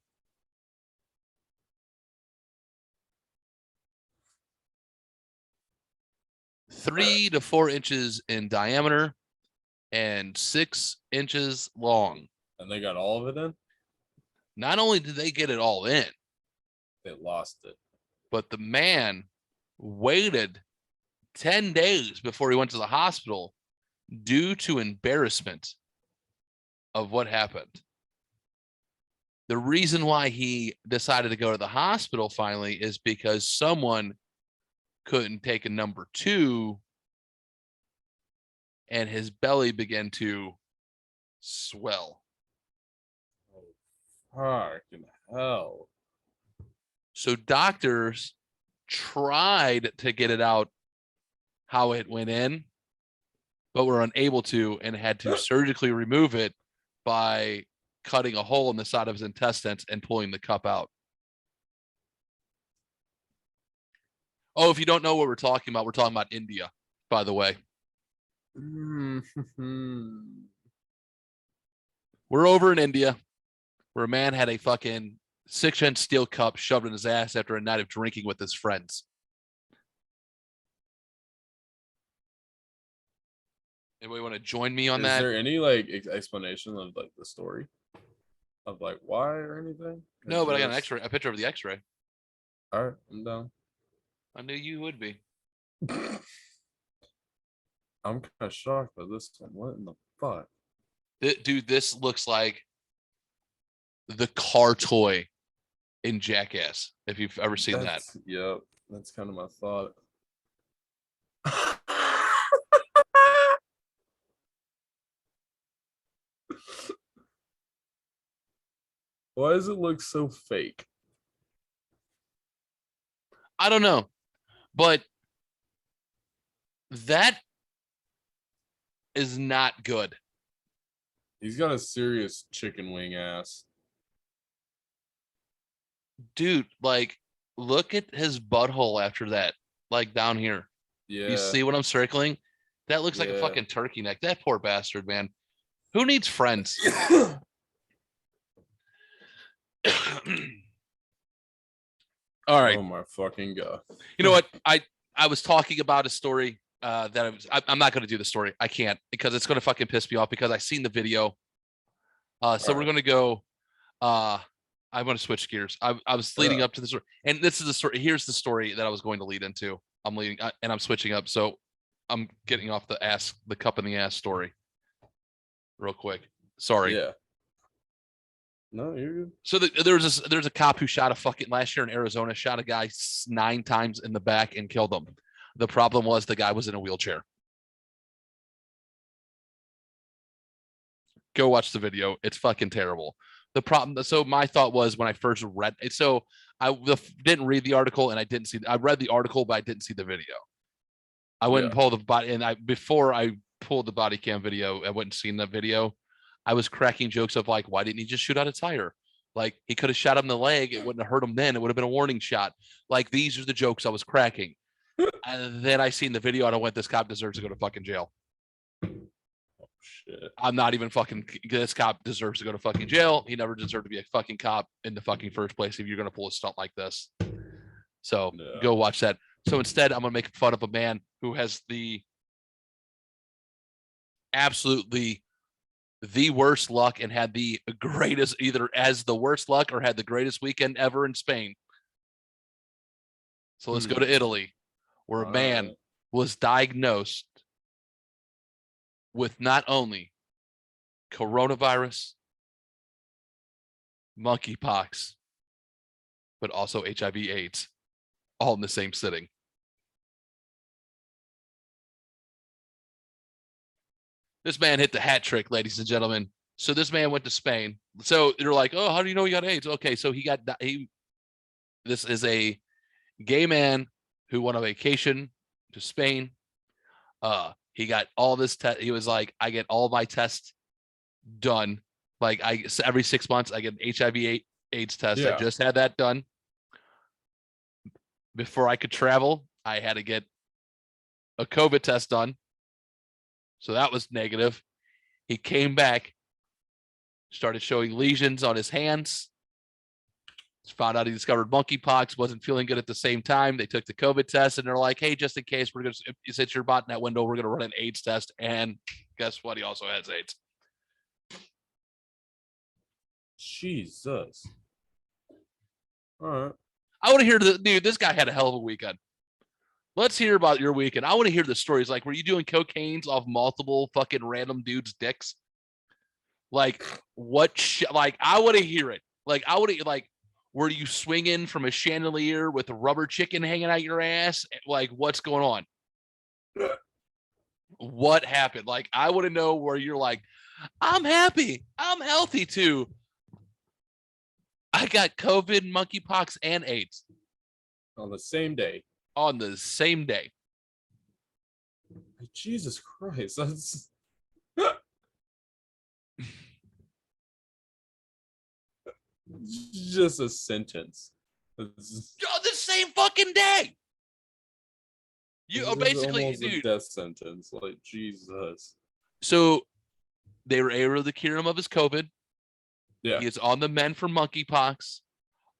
Three to 4 inches in diameter and 6 inches long. And they got all of it in? Not only did they get it all in, They lost it. but the man waited 10 days before he went to the hospital due to embarrassment of what happened. The reason why he decided to go to the hospital finally is because someone couldn't take a number 2 and his belly began to swell. Fucking hell. So doctors tried to get it out how it went in, but were unable to and had to surgically remove it by cutting a hole in the side of his intestines and pulling the cup out. Oh, if you don't know what we're talking about India, by the way. We're over in India where a man had a fucking 6-inch steel cup shoved in his ass after a night of drinking with his friends. Anybody want to join me on Is that? there any like explanation of like the story of like why or anything? No, but I got an Just- X-ray, a picture of the X-ray. All right, I'm down. I knew you would be. I'm kind of shocked by this one. What in the fuck? Dude, this looks like the car toy in Jackass, if you've ever seen that. Yep, that's kind of my thought. Why does it look so fake? I don't know, but that is not good. He's got a serious chicken wing ass. Dude, like, look at his butthole after that, like down here. Yeah. You see what I'm circling? That looks like a Yeah. fucking turkey neck. That poor bastard, man. Who needs friends? All right. Oh my fucking god. You know what? I was talking about a story that I'm not going to do the story. I can't because it's going to fucking piss me off because I seen the video. So we're right. going to go. I want to switch gears. I was leading up to the story, and this is the story. Here's the story that I was going to lead into. I'm leading, and I'm switching up. So I'm getting off the cup in the ass story, real quick. Sorry. Yeah. No, you're good. So there's a cop who shot a fucking last year in Arizona, shot a guy 9 times in the back and killed him. The problem was the guy was in a wheelchair. Go watch the video. It's fucking terrible. The problem. So my thought was when I first read it. So I didn't read the article and I didn't see. I read the article, but I didn't see the video. I went and pulled the body, and before I pulled the body cam video, I went and seen the video. I was cracking jokes of like, why didn't he just shoot out a tire? Like he could have shot him in the leg. It wouldn't have hurt him then. It would have been a warning shot. Like these are the jokes I was cracking. And then I seen the video and I went, this cop deserves to go to fucking jail. Oh shit. I'm not even fucking, this cop deserves to go to fucking jail. He never deserved to be a fucking cop in the fucking first place if you're going to pull a stunt like this. So go watch that. So instead, I'm going to make fun of a man who has the absolutely the worst luck and had the greatest, either as the worst luck or had the greatest weekend ever in Spain. So let's go to Italy, where a man was diagnosed with not only coronavirus, monkeypox, but also HIV/AIDS, all in the same sitting. This man hit the hat trick, ladies and gentlemen. So this man went to Spain. So they're like, oh, how do you know he got AIDS? Okay, so this is a gay man who went on vacation to Spain. He got all this test. He was like, I get all my tests done. Like every 6 months, I get an HIV/AIDS test. Yeah. I just had that done. Before I could travel, I had to get a COVID test done. So that was negative. He came back, started showing lesions on his hands. Found out he discovered monkeypox, wasn't feeling good at the same time. They took the COVID test and they're like, hey, just in case, we're going to, if you sit your botnet window, we're going to run an AIDS test. And guess what? He also has AIDS. Jesus. All right. I want to hear dude, this guy had a hell of a weekend. Let's hear about your weekend. I want to hear the stories. Like, were you doing cocaines off multiple fucking random dudes' dicks? Like, what? Like, I want to hear it. Like I would like, were you swinging from a chandelier with a rubber chicken hanging out your ass? Like, what's going on? What happened? Like, I want to know where you're like, I'm happy, I'm healthy too. I got COVID, monkeypox, and AIDS On the same day. on the same day. Jesus Christ. That's just a sentence. On the same fucking day. You This is basically, almost a dude. death sentence. Like, Jesus. So they were able to cure him of his COVID. Yeah. He is on the mend for monkeypox,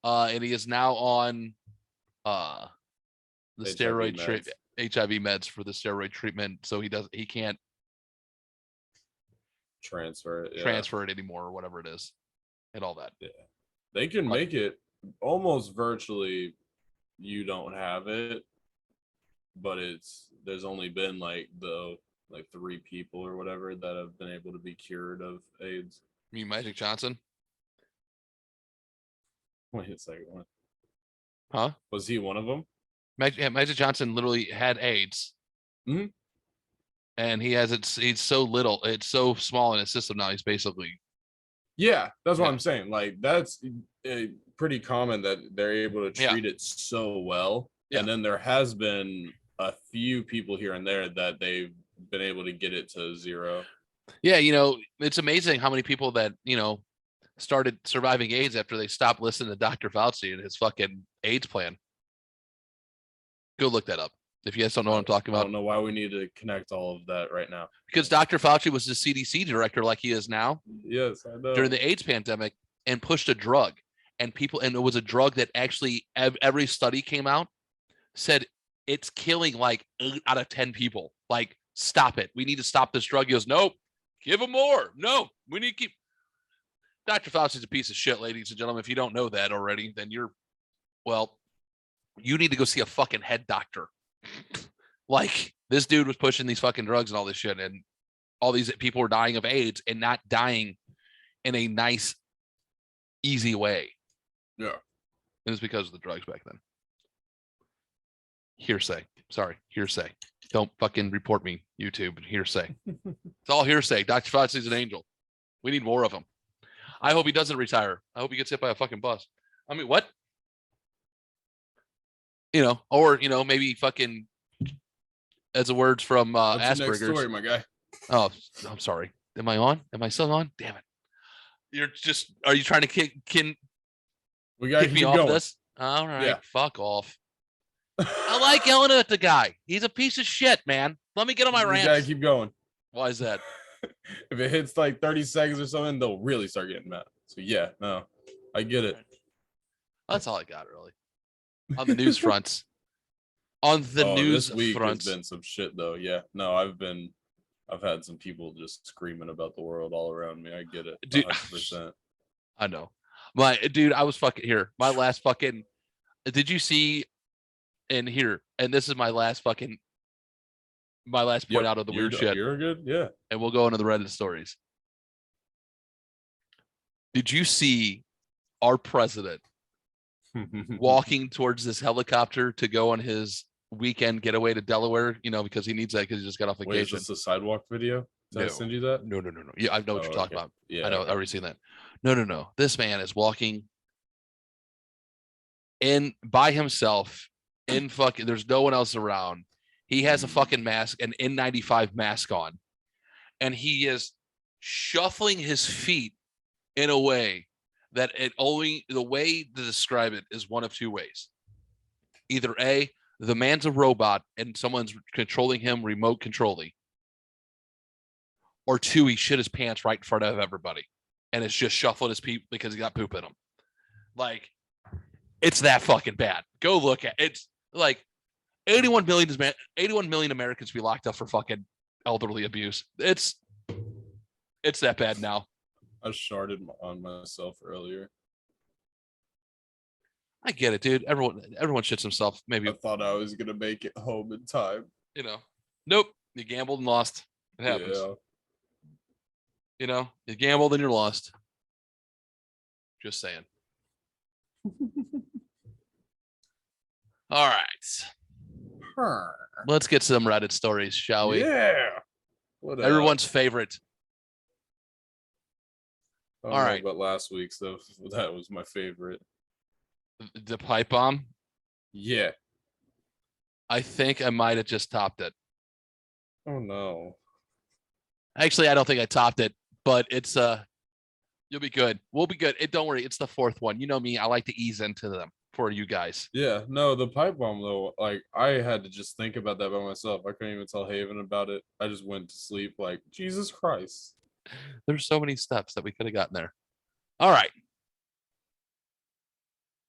and he is now on the HIV steroid meds. HIV meds for the steroid treatment. So he can't Transfer it. Yeah. transfer it anymore or whatever it is, and all that. Yeah. They can But- make it almost virtually you don't have it, but there's only been like 3 people or whatever that have been able to be cured of AIDS. You mean Magic Johnson? Wait a second. What? Huh? Was he one of them? Magic Johnson literally had AIDS. Mhm. And he has it. He's so little. It's so small in his system now. He's basically. Yeah, that's what Yeah. I'm saying. Like, that's pretty common that they're able to Yeah. treat it so well. Yeah. And then there has been a few people here and there that they've been able to get it to 0. Yeah, it's amazing how many people that started surviving AIDS after they stopped listening to Dr. Fauci and his fucking AIDS plan. Go look that up if you guys don't know what I'm talking I about. don't know why we need to connect all of that right now. Because Dr. Fauci was the CDC director, like he is now, Yes, I know. during the AIDS pandemic, and pushed a drug, and it was a drug that actually every study came out said it's killing like 8 out of 10 people. Like, stop it. We need to stop this drug. He goes, nope, give him more. No, we need to keep. Dr. Fauci's a piece of shit, ladies and gentlemen. If you don't know that already, then you need to go see a fucking head doctor. Like, this dude was pushing these fucking drugs and all this shit, and all these people were dying of AIDS and not dying in a nice, easy way. Yeah. And it's because of the drugs back then. Hearsay. Sorry, hearsay. Don't fucking report me, YouTube. Hearsay. It's all hearsay. Dr. Fauci's an angel. We need more of him. I hope he doesn't retire. I hope he gets hit by a fucking bus. I mean, what? Or maybe fucking, as the words from What's your next Asperger's. story, my guy? Oh, I'm sorry. Am I on? Am I still on? Damn it. Are you trying to kick We gotta me keep off going. this? All right. Yeah. Fuck off. I like yelling at the guy. He's a piece of shit, man. Let me get on my We rant. gotta keep going. Why is that? If it hits like 30 seconds or something, they'll really start getting mad. So yeah, no, I get it. That's all I got, really. On the news fronts. On the news this week fronts. has been some shit though. Yeah, no, I've had some people just screaming about the world all around me. I get it, Dude, 100%. I know. I was fucking here. My last fucking. Did you see? And here, and this is my last point out of the weird shit. You're good, yeah. And we'll go into the Reddit stories. Did you see our president walking towards this helicopter to go on his weekend getaway to Delaware? Because he needs that because he just got off Wait, is vacation. this a sidewalk video? Did I No. send you that? No. Yeah, I know what you're talking okay. about. Yeah, I know. okay. I've already seen that. No. This man is walking in by himself. In fucking, there's no one else around. He has a fucking mask, an N95 mask on, and he is shuffling his feet in a way that the way to describe it is one of 2 ways. Either A, the man's a robot and someone's controlling him, remote controlling, or 2, he shit his pants right in front of everybody and it's just shuffling his feet because he got poop in him. Like, it's that fucking bad. Go look at it. It's like 81 million Americans be locked up for fucking elderly abuse. It's that bad now. I sharted on myself earlier. I get it, dude. Everyone shits himself. Maybe I thought I was gonna make it home in time. Nope. You gambled and lost. It happens. Yeah. You gambled and you're lost. Just saying. All right. Let's get some Reddit stories, shall we? Yeah. What Everyone's favorite. I don't All know right. about last week's though. That was my favorite. The pipe bomb. Yeah. I think I might have just topped it. Oh no. Actually, I don't think I topped it, but it's you'll be good. We'll be good. Don't worry, it's the fourth one. You know me, I like to ease into them for you guys. Yeah, no, the pipe bomb though, like I had to just think about that by myself. I couldn't even tell Haven about it. I just went to sleep like, Jesus Christ. There's so many steps that we could have gotten there. All right.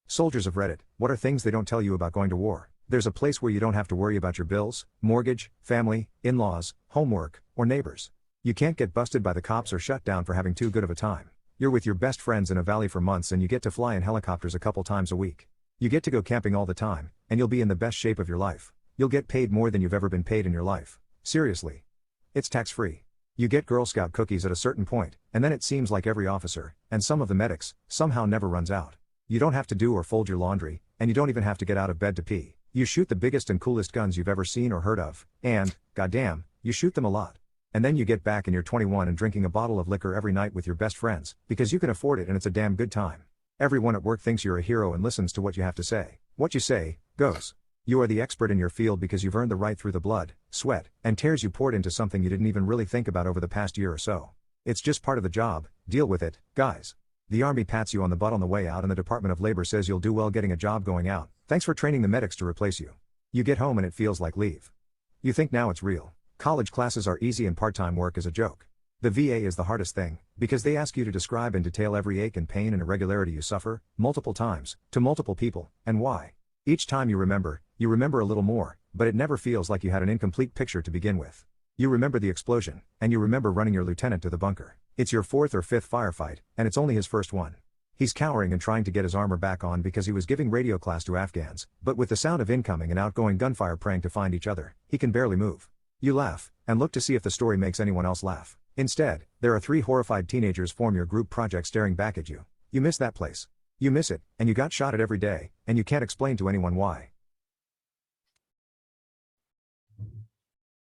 Soldiers of Reddit, what are things they don't tell you about going to war? There's a place where you don't have to worry about your bills, mortgage, family, in-laws, homework, or neighbors. You can't get busted by the cops or shut down for having too good of a time. You're with your best friends in a valley for months and you get to fly in helicopters a couple times a week. You get to go camping all the time, and you'll be in the best shape of your life. You'll get paid more than you've ever been paid in your life. Seriously. It's tax-free. You get Girl Scout cookies at a certain point, and then it seems like every officer, and some of the medics, somehow never runs out. You don't have to do or fold your laundry, and you don't even have to get out of bed to pee. You shoot the biggest and coolest guns you've ever seen or heard of, and, goddamn, you shoot them a lot. And then you get back and you're 21 and drinking a bottle of liquor every night with your best friends, because you can afford it and it's a damn good time. Everyone at work thinks you're a hero and listens to what you have to say. What you say, goes. You are the expert in your field because you've earned the right through the blood, sweat, and tears you poured into something you didn't even really think about over the past year or so. It's just part of the job, deal with it, guys. The Army pats you on the butt on the way out and the Department of Labor says you'll do well getting a job going out. Thanks for training the medics to replace you. You get home and it feels like leave. You think now it's real. College classes are easy and part-time work is a joke. The VA is the hardest thing, because they ask you to describe in detail every ache and pain and irregularity you suffer, multiple times, to multiple people, and why. Each time you remember a little more, but it never feels like you had an incomplete picture to begin with. You remember the explosion, and you remember running your lieutenant to the bunker. It's your fourth or fifth firefight, and it's only his first one. He's cowering and trying to get his armor back on because he was giving radio class to Afghans, but with the sound of incoming and outgoing gunfire praying to find each other, he can barely move. You laugh, and look to see if the story makes anyone else laugh. Instead, there are 3 horrified teenagers form your group project staring back at you. You miss that place. You miss it, and you got shot at every day, and you can't explain to anyone why.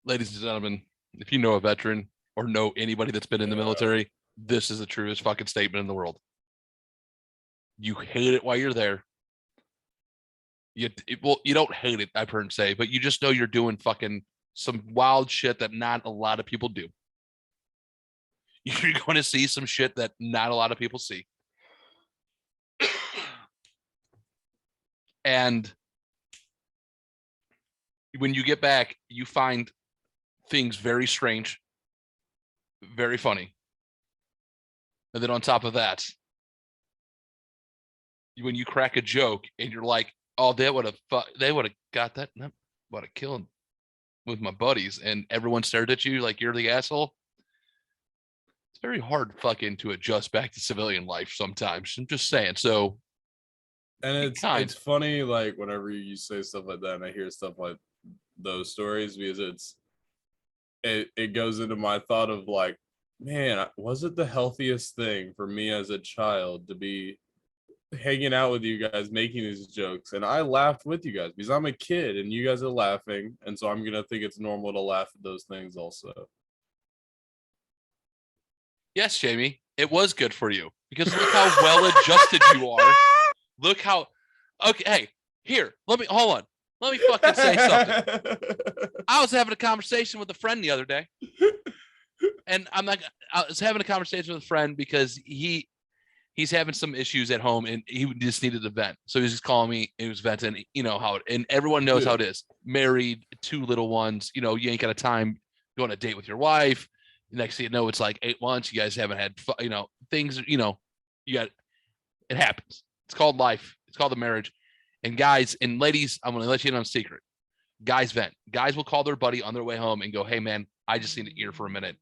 Ladies and gentlemen, if you know a veteran or know anybody that's been in the military, this is the truest fucking statement in the world. You hate it while you're there. You don't hate it, I've heard say, but you just know you're doing fucking some wild shit that not a lot of people do. You're going to see some shit that not a lot of people see. And when you get back, you find things very strange, very funny. And then on top of that, when you crack a joke and you're like, oh, they would have got that, would have killed with my buddies, and everyone stared at you like you're the asshole. It's very hard fucking to adjust back to civilian life sometimes. I'm just saying. So, and it's funny, like whenever you say stuff like that and I hear stuff like those stories, because it goes into my thought of like, man, was it the healthiest thing for me as a child to be hanging out with you guys, making these jokes? And I laughed with you guys because I'm a kid and you guys are laughing, and so I'm gonna think it's normal to laugh at those things also. Yes, Jamie, it was good for you because look how well adjusted you are. Look how, okay, hey, here, hold on. Let me fucking say something. I was having a conversation with a friend the other day, and I was having a conversation with a friend because he's having some issues at home and he just needed to vent. So he was just calling me, he was venting, you know how and everyone knows how it is. Married, 2 little ones, you ain't got a time going on a date with your wife. Next thing you know, it's like 8 months. You guys haven't had, things, you got, it happens. It's called life. It's called the marriage. And guys and ladies, I'm going to let you in on a secret. Guys vent. Guys will call their buddy on their way home and go, hey man, I just need an ear for a minute.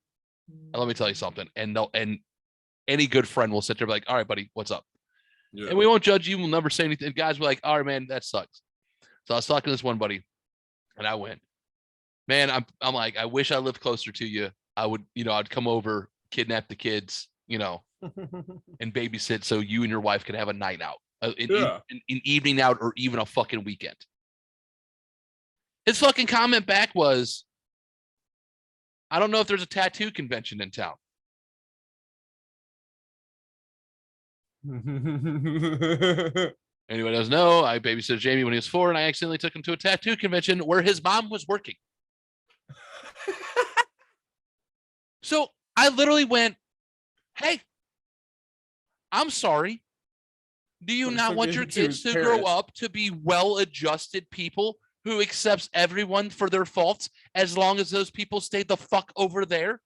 And let me tell you something. And any good friend will sit there and be like, all right, buddy, what's up? Yeah. And we won't judge you. We'll never say anything. Guys will be like, all right, man, that sucks. So I was talking to this one buddy and I went, man, I'm like, I wish I lived closer to you. I would, I'd come over, kidnap the kids, and babysit so you and your wife could have a night out. Yeah. an evening out or even a fucking weekend. His fucking comment back was, I don't know if there's a tattoo convention in town. Anybody doesn't know, I babysitted Jamie when he was 4, and I accidentally took him to a tattoo convention where his mom was working. So I literally went, hey, I'm sorry. Do you not want your kids to grow up to be well-adjusted people who accepts everyone for their faults as long as those people stay the fuck over there?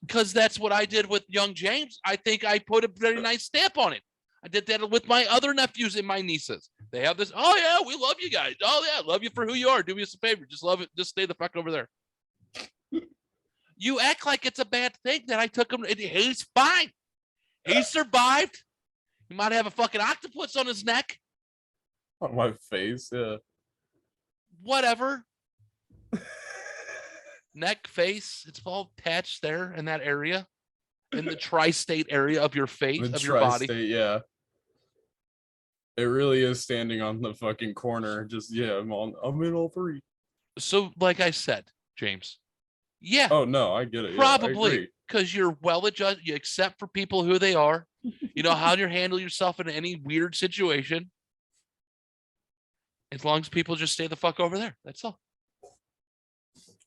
Because that's what I did with young James. I think I put a very nice stamp on it. I did that with my other nephews and my nieces. They have this, oh yeah, we love you guys. Oh yeah, love you for who you are. Do me a favor. Just love it. Just stay the fuck over there. You act like it's a bad thing that I took him. He's fine. He survived. He might have a fucking octopus on his neck. On my face, yeah. Whatever. Neck, face, it's all attached there in that area. In the tri-state area of your face, of your body. Yeah. It really is standing on the fucking corner. Just, yeah, I'm in all three. So, like I said, James, yeah. Oh, no, I get it. Probably because you're well-adjusted. You accept for people who they are. You know how to handle yourself in any weird situation. As long as people just stay the fuck over there. That's all.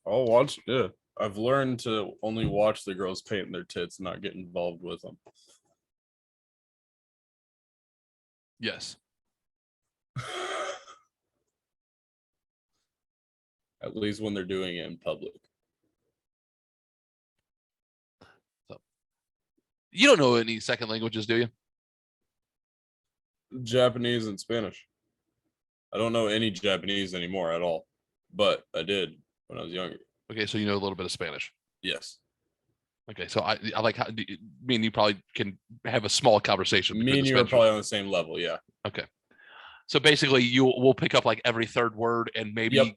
I'll watch. Yeah. I've learned to only watch the girls paint their tits, not get involved with them. Yes. At least when they're doing it in public. So, you don't know any second languages, do you? Japanese and Spanish. I don't know any Japanese anymore at all, but I did when I was younger. Okay, so you know a little bit of Spanish. Yes. Okay, so I like how me and you probably can have a small conversation. Me and you are probably on the same level, yeah. Okay. So basically, we'll pick up like every third word and maybe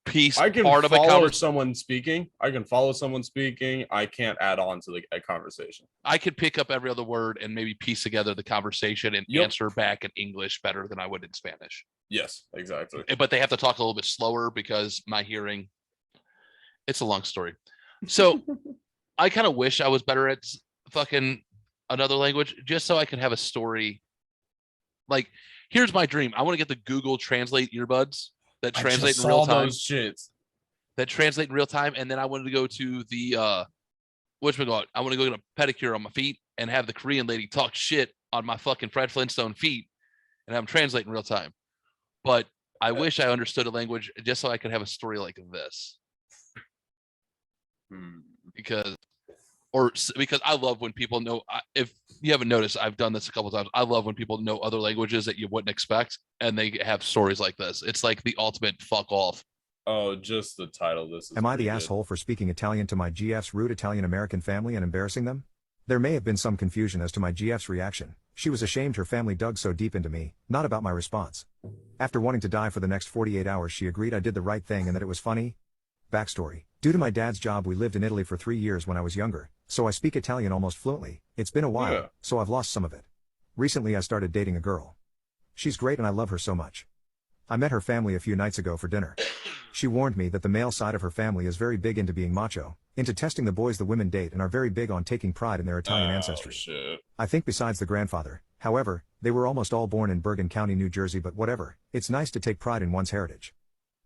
piece I can part of a follow conversation. someone speaking. I can follow someone speaking. I can't add on to a conversation. I could pick up every other word and maybe piece together the conversation and answer back in English better than I would in Spanish. Yes, exactly. But they have to talk a little bit slower because my hearing, it's a long story. So I kind of wish I was better at fucking another language just so I could have a story. Like, here's my dream. I want to get the Google Translate earbuds that translate in real time. That translate in real time. And then I wanted to go to the I want to go get a pedicure on my feet and have the Korean lady talk shit on my fucking Fred Flintstone feet and have them translate in real time. But I wish I understood a language just so I could have a story like this. Because I love when people know. If you haven't noticed, I've done this a couple times. I love when people know other languages that you wouldn't expect, and they have stories like this. It's like the ultimate fuck off. Oh, just the title. This is Am I the asshole for speaking Italian to my GF's rude Italian-American family and embarrassing them? There may have been some confusion as to my GF's reaction. She was ashamed her family dug so deep into me, not about my response. After wanting to die for the next 48 hours, she agreed I did the right thing and that it was funny. Backstory. Due to my dad's job, we lived in Italy for 3 years when I was younger, so I speak Italian almost fluently. It's been a while, so I've lost some of it. Recently I started dating a girl. She's great and I love her so much. I met her family a few nights ago for dinner. She warned me that the male side of her family is very big into being macho, into testing the boys the women date, and are very big on taking pride in their Italian ancestry. Shit. I think besides the grandfather, however, they were almost all born in Bergen County, New Jersey, but whatever, it's nice to take pride in one's heritage.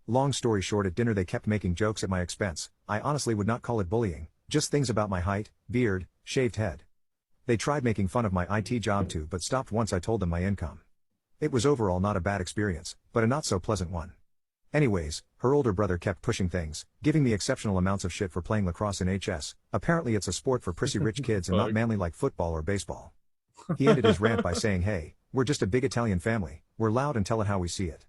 Long story short, at dinner they kept making jokes at my expense. I honestly would not call it bullying, just things about my height, beard, shaved head. They tried making fun of my IT job too, but stopped once I told them my income. It was overall not a bad experience, but a not so pleasant one. Anyways, her older brother kept pushing things, giving me exceptional amounts of shit for playing lacrosse in HS. Apparently it's a sport for prissy rich kids and not manly like football or baseball. He ended his rant by saying, "Hey, we're just a big Italian family, we're loud and tell it how we see it."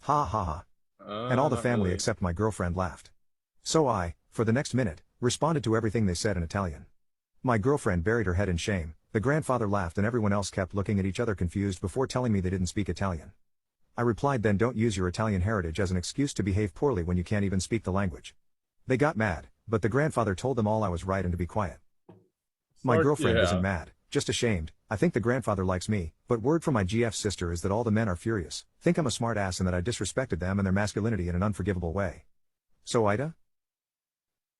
Ha ha ha. And all the family except my girlfriend laughed. So I, for the next minute, responded to everything they said in Italian. My girlfriend buried her head in shame, the grandfather laughed, and everyone else kept looking at each other confused before telling me they didn't speak Italian. I replied, "Then don't use your Italian heritage as an excuse to behave poorly when you can't even speak the language." They got mad, but the grandfather told them all I was right and to be quiet. My girlfriend isn't mad, Just ashamed. I think the grandfather likes me, but word from my GF sister is that all the men are furious, think I'm a smart ass and that I disrespected them and their masculinity in an unforgivable way. So Ida?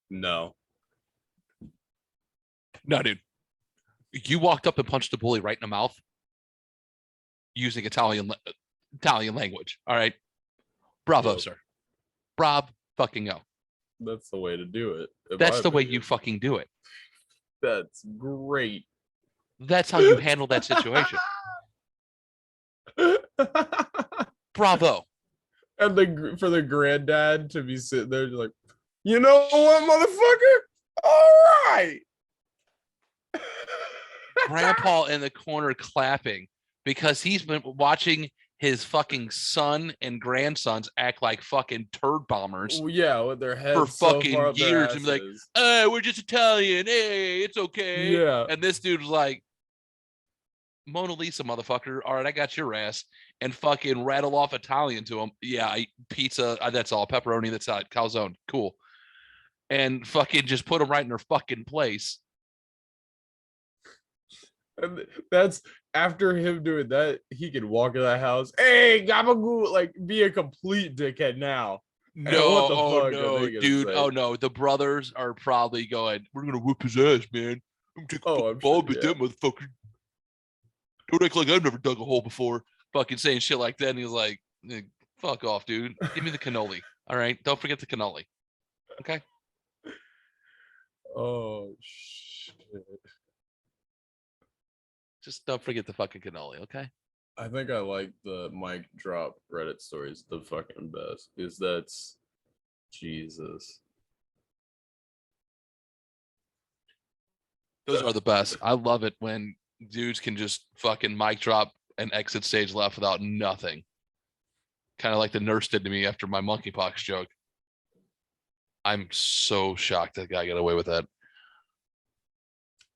No. No, dude. You walked up and punched a bully right in the mouth using Italian language. All right. Bravo, Yep. sir. Bravo fucking go. That's the way to do it. That's the way you fucking do it. That's great. That's how you handle that situation. Bravo. And for the granddad to be sitting there just like, you know what, motherfucker? All right. Grandpa in the corner clapping because he's been watching his fucking son and grandsons act like fucking turd bombers Yeah, with their heads for so fucking far up their years and be like, asses. "Hey, we're just Italian. Hey, it's okay." Yeah. And this dude was like, Mona Lisa, motherfucker. All right, I got your ass. And fucking rattle off Italian to him. Yeah, pizza. That's all. Pepperoni. That's all. Calzone. Cool. And fucking just put them right in their fucking place. And that's after him doing that, he can walk in that house. Hey, gabagool, like be a complete dickhead now. No, what the oh fuck are no, they gonna dude. say? Oh no, the brothers are probably going, we're gonna whoop his ass, man. I'm gonna take a Oh, fucking I'm ball sure, with yeah. that motherfucker. Don't act like I've never dug a hole before. Fucking saying shit like that. And he's like, fuck off, dude. Give me the cannoli. All right. Don't forget the cannoli. Okay. Oh shit. Just don't forget the fucking cannoli, okay? I think I like the mic drop Reddit stories the fucking best. Is that's Jesus. Those are the best. I love it when dudes can just fucking mic drop and exit stage left without nothing. Kind of like the nurse did to me after my monkeypox joke. I'm so shocked that guy got away with that.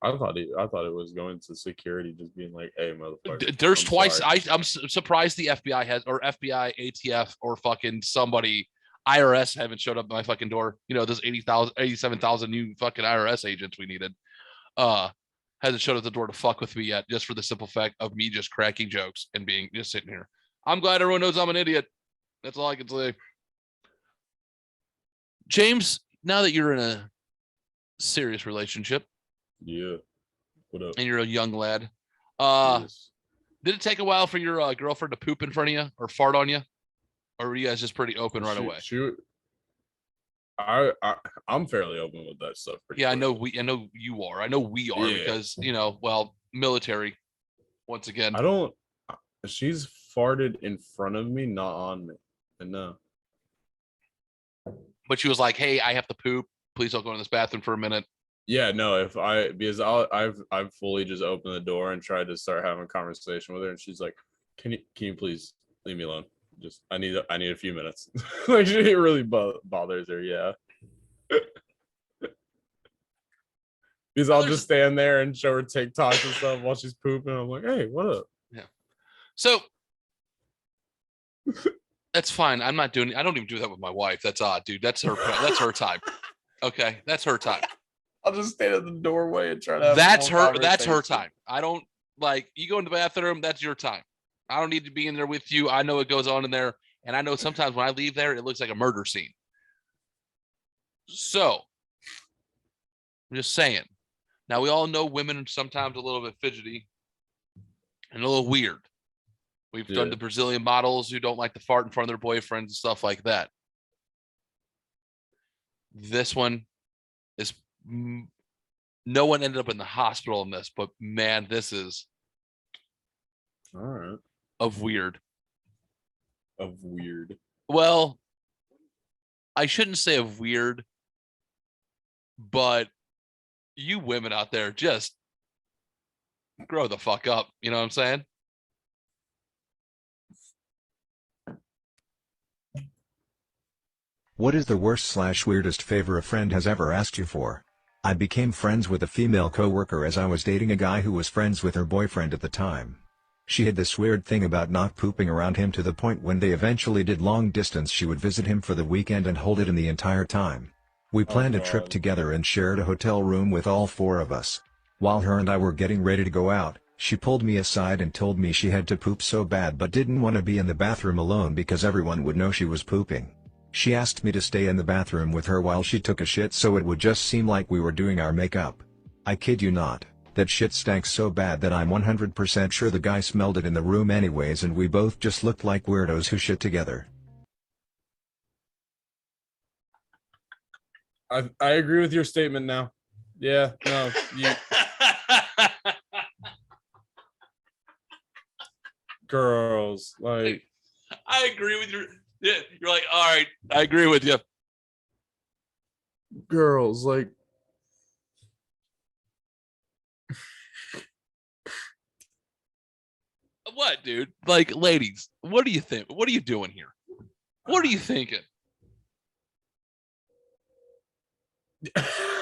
I thought it was going to security, just being like, "Hey, motherfucker." There's I'm twice. sorry." I'm surprised the FBI has, or FBI, ATF, or fucking somebody, IRS haven't showed up at my fucking door. You know, those 87,000 new fucking IRS agents we needed. Hasn't showed up at the door to fuck with me yet, just for the simple fact of me just cracking jokes and being just sitting here. I'm glad everyone knows I'm an idiot. That's all I can say. James, now that you're in a serious relationship Yeah. What up? and you're a young lad, Yes. did it take a while for your girlfriend to poop in front of you or fart on you, or were you guys just pretty open right away? I'm fairly open with that stuff. Yeah, I know quick. I know you are. I know we are Yeah. because well, military. Once again, I don't. She's farted in front of me, not on me. And no. but she was like, "Hey, I have to poop. Please don't go in this bathroom for a minute." Yeah, no. I've fully just opened the door and tried to start having a conversation with her, and she's like, "Can you please leave me alone? Just I need a few minutes." Like it really bothers her. Yeah. Because I'll just stand there and show her TikToks and stuff while she's pooping. I'm like, "Hey, what up?" So that's fine. I don't even do that with my wife. That's odd, dude. That's her time. Okay. That's her time. I'll just stand at the doorway and try to have That's a full her conversation. time. I don't you go in the bathroom, that's your time. I don't need to be in there with you. I know what goes on in there. And I know sometimes when I leave there, it looks like a murder scene. So I'm just saying. Now we all know women are sometimes a little bit fidgety and a little weird. We've done the Brazilian models who don't like to fart in front of their boyfriends and stuff like that. This one is no one ended up in the hospital in this, but man, this is All right. of weird. Well, I shouldn't say of weird, but you women out there just grow the fuck up. You know what I'm saying? What is the worst/weirdest favor a friend has ever asked you for? I became friends with a female coworker as I was dating a guy who was friends with her boyfriend at the time. She had this weird thing about not pooping around him to the point when they eventually did long distance she would visit him for the weekend and hold it in the entire time. We planned a trip God. together and shared a hotel room with all four of us. While her and I were getting ready to go out, she pulled me aside and told me she had to poop so bad but didn't want to be in the bathroom alone because everyone would know she was pooping. She asked me to stay in the bathroom with her while she took a shit so it would just seem like we were doing our makeup. I kid you not, that shit stank so bad that I'm 100% sure the guy smelled it in the room anyways and we both just looked like weirdos who shit together. I agree with your statement now. Yeah, no, you girls, like, I agree with your. Yeah, you're like, all right, I agree with you. girls, like, What, dude? Like, ladies, what do you think? What are you doing here? What are you thinking?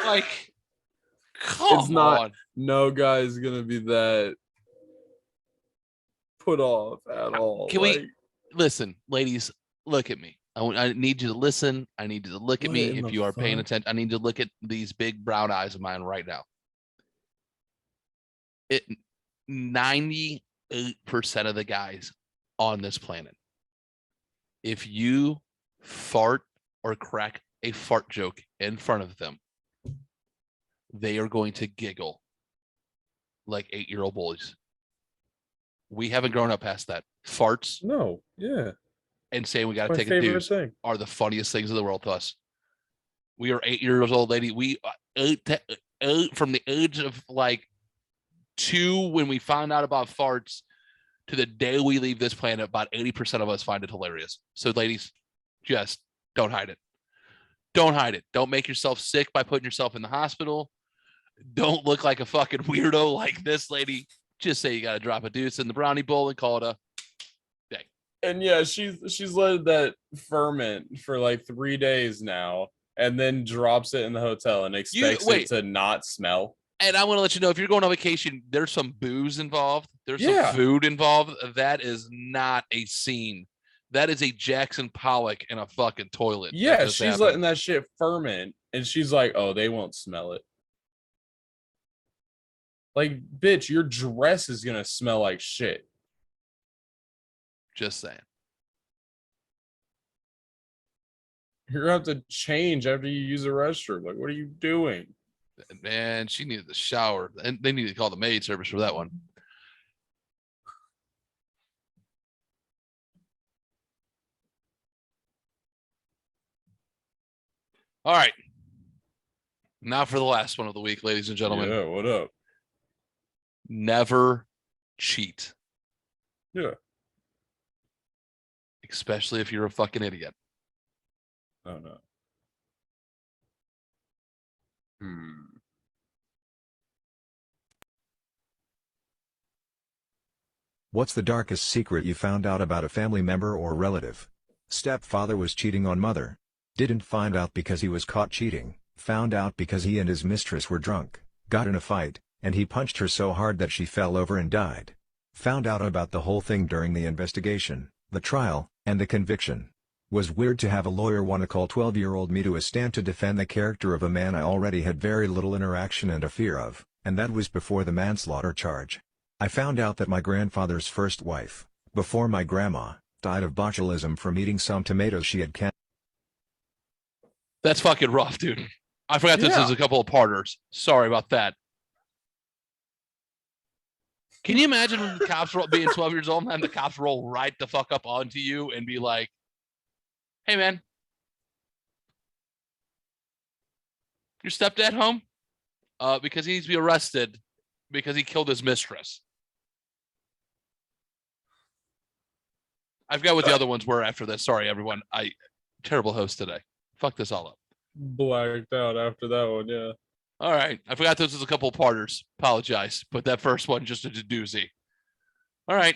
Like, come it's not. on. No guy's gonna be that put off at all. Can like, we listen, ladies? Look at me. I need you to listen. I need you to look at What me. in If the you are paying fuck? attention, I need you to look at these big brown eyes of mine right now. 98% of the guys on this planet, if you fart or crack a fart joke in front of them, they are going to giggle like 8-year-old boys. We haven't grown up past that. Farts No, yeah, and saying we got to my take a favorite deuce thing. are the funniest things in the world to us. We are 8 years old, lady. We from the age of like 2 when we found out about farts to the day we leave this planet, about 80% of us find it hilarious. So, ladies, just don't hide it. Don't hide it. Don't make yourself sick by putting yourself in the hospital. Don't look like a fucking weirdo like this lady. Just say you got to drop a deuce in the brownie bowl and call it a day. And yeah, she's let that ferment for like 3 days now, and then drops it in the hotel and expects it to not smell. And I want to let you know, if you're going on vacation, there's some booze involved. There's Yeah. some food involved. That is not a scene. That is a Jackson Pollock in a fucking toilet. Yeah, she's letting that shit ferment, and she's like, "Oh, they won't smell it." Like, bitch, your dress is gonna smell like shit. Just saying. You're gonna have to change after you use the restroom. Like, what are you doing? Man, she needed the shower. And they need to call the maid service for that one. All right. Now for the last one of the week, ladies and gentlemen. Yeah, what up? Never cheat. Yeah. Especially if you're a fucking idiot. Oh no. What's the darkest secret you found out about a family member or relative? Stepfather was cheating on mother. Didn't find out because he was caught cheating, found out because he and his mistress were drunk, got in a fight, and he punched her so hard that she fell over and died. Found out about the whole thing during the investigation, the trial, and the conviction. Was weird to have a lawyer want to call 12-year-old me to a stand to defend the character of a man I already had very little interaction and a fear of, and that was before the manslaughter charge. I found out that my grandfather's first wife, before my grandma, died of botulism from eating some tomatoes she had canned. That's fucking rough, dude. I forgot this is a couple of parters. Sorry about that. Can you imagine when the cops being 12 years old and the cops roll right the fuck up onto you and be like, "Hey, man, your stepdad home? Because he needs to be arrested because he killed his mistress." I forgot what the other ones were after this. Sorry, everyone. Terrible host today. Fuck this all up. Blacked out after that one, yeah. All right. I forgot this was a couple of parters. Apologize. But that first one, just a doozy. All right.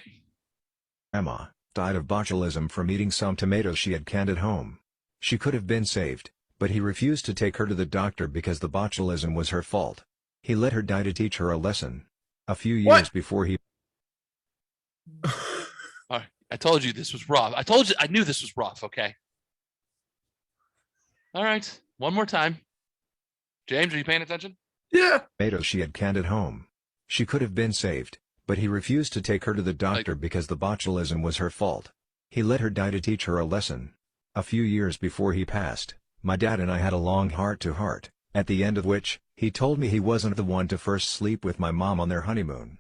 Grandma died of botulism from eating some tomatoes she had canned at home. She could have been saved, but he refused to take her to the doctor because the botulism was her fault. He let her die to teach her a lesson. A few years before he... All right. I told you this was rough. I knew this was rough, okay? All right. One more time. James, are you paying attention? Yeah. tomatoes she had canned at home. She could have been saved, but he refused to take her to the doctor because the botulism was her fault. He let her die to teach her a lesson. A few years before he passed, my dad and I had a long heart-to-heart, at the end of which, he told me he wasn't the one to first sleep with my mom on their honeymoon.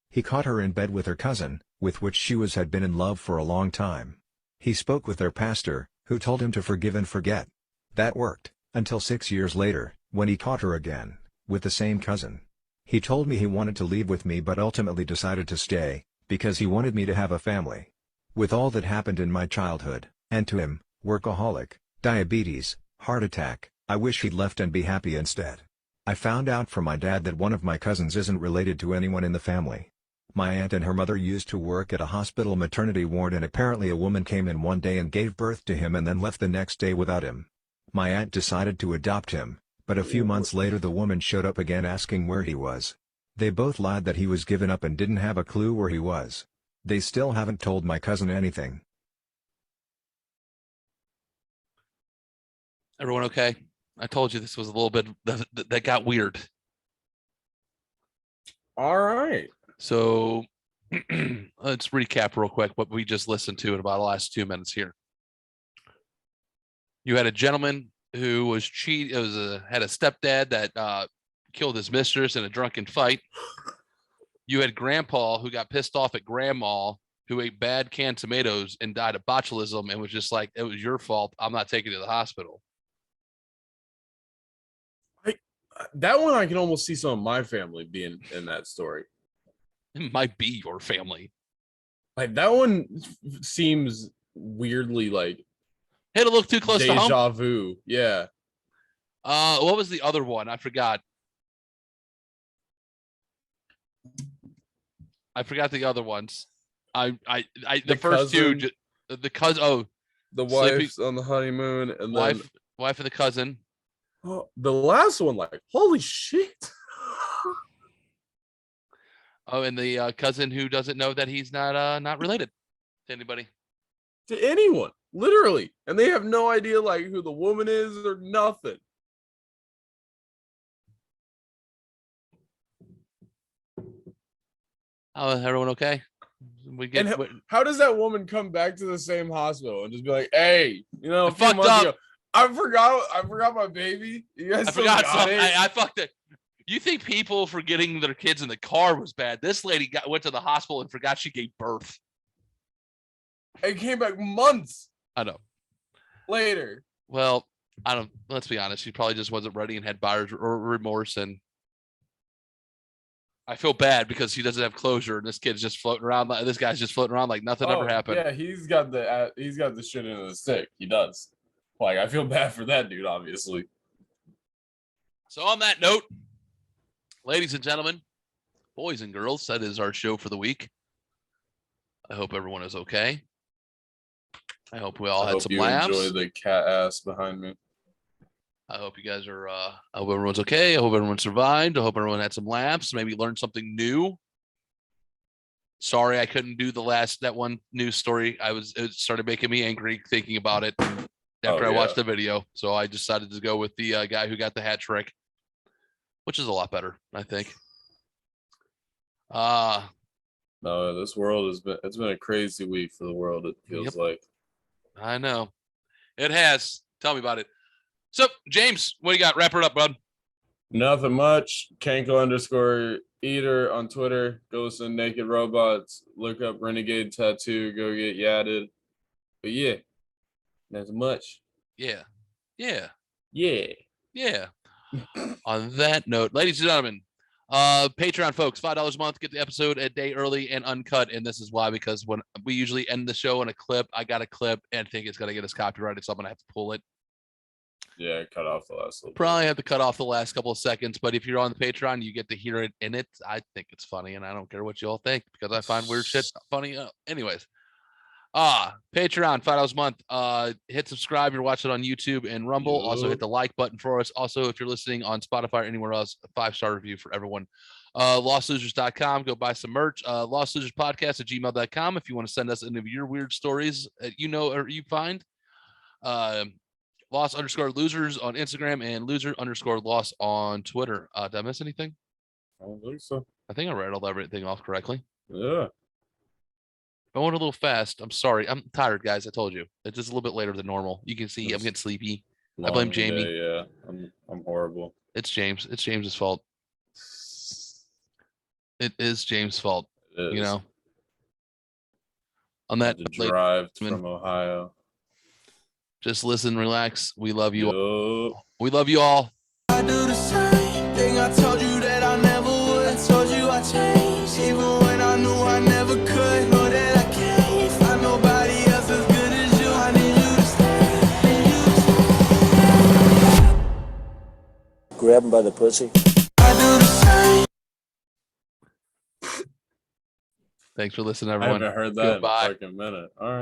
He caught her in bed with her cousin, with which she had been in love for a long time. He spoke with their pastor, who told him to forgive and forget. That worked, until 6 years later, when he caught her again, with the same cousin. He told me he wanted to leave with me but ultimately decided to stay, because he wanted me to have a family. With all that happened in my childhood, and to him, workaholic, diabetes, heart attack, I wish he'd left and be happy instead. I found out from my dad that one of my cousins isn't related to anyone in the family. My aunt and her mother used to work at a hospital maternity ward, and apparently a woman came in one day and gave birth to him and then left the next day without him. My aunt decided to adopt him, but a few months later the woman showed up again asking where he was. They both lied that he was given up and didn't have a clue where he was. They still haven't told my cousin anything. Everyone okay? I told you this was a little bit that got weird. All right. So let's recap real quick what we just listened to in about the last 2 minutes here. You had a gentleman who was had a stepdad that killed his mistress in a drunken fight. You had grandpa who got pissed off at grandma who ate bad canned tomatoes and died of botulism and was just like, it was your fault. I'm not taking you to the hospital. That one I can almost see some of my family being in that story. It might be your family. Like that one seems weirdly like Hit a look too close to home. deja vu. Yeah. What was the other one? I forgot. I forgot the other ones. The first cousin, two, the cousin. Oh, the sleeping- wife's on the honeymoon, and wife of the cousin. then the last one, like holy shit. Oh, and the cousin who doesn't know that he's not related to anybody. To anyone, literally, and they have no idea like who the woman is or nothing. Oh, everyone okay? How does that woman come back to the same hospital and just be like, "Hey, I a few fucked months up. ago, I forgot my baby. You guys I still forgot got something. it?" I fucked it. You think people forgetting their kids in the car was bad? This lady went to the hospital and forgot she gave birth. It came back months I know. later. Well, I don't. Let's be honest. She probably just wasn't ready and had buyer's remorse, and I feel bad because she doesn't have closure, and this kid's just floating around. This guy's just floating around like nothing ever happened. Yeah, he's got the shit in the stick. He does. Like I feel bad for that dude, obviously. So on that note, ladies and gentlemen, boys and girls, that is our show for the week. I hope everyone is okay. I hope we all had some laughs. Enjoy the cat ass behind me. I hope you guys are. I hope everyone's okay. I hope everyone survived. I hope everyone had some laughs. Maybe learned something new. Sorry, I couldn't do that one news story. It started making me angry thinking about it after I watched the video. So I decided to go with the guy who got the hat trick, which is a lot better, I think. No, this world it's been a crazy week for the world. It feels like. I know it has. Tell me about it. So, James, what do you got? Wrap it up, bud. Nothing much. Kanko_eater on Twitter. Go listen to Naked Robots. Look up Renegade Tattoo. Go get yadded. But yeah, nothing much. Yeah. On that note, ladies and gentlemen, Patreon folks, $5 a month, get the episode a day early and uncut. And this is why, because when we usually end the show on a clip, I got a clip and I think it's going to get us copyrighted, so I'm going to have to pull it. Yeah, cut off the last little Probably have to cut off the last couple of seconds, but if you're on the Patreon, you get to hear it in it. I think it's funny, and I don't care what you all think because I find weird shit funny. Anyways, Patreon, $5 a month. Hit subscribe. You're watching on YouTube and Rumble. Yep. Also hit the like button for us. Also, if you're listening on Spotify or anywhere else, a 5-star review for everyone. LostLosers.com. Go buy some merch. LostLosersPodcast@gmail.com. If you want to send us any of your weird stories, or you find. loss_losers on Instagram and loser_loss on Twitter. Did I miss anything? I don't think so. I think I read everything off correctly. Yeah. I went a little fast. I'm sorry. I'm tired, guys. I told you. It's just a little bit later than normal. You can see I'm It's getting sleepy. I blame Long Jamie. day, yeah. I'm horrible. It's James. It's James's fault. It is James' fault. It is. You know. On I that, had to drive from Ohio. just listen, relax. We love you. Yup. We love you all. I do the same thing. I told you that I never would. I told you I changed, even when I knew I never could. Know that I can't find nobody else as good as you. I need you to stay. Grab him by the pussy. I do the same. Thanks for listening, I everyone. haven't heard that Goodbye. in a fucking minute. All right.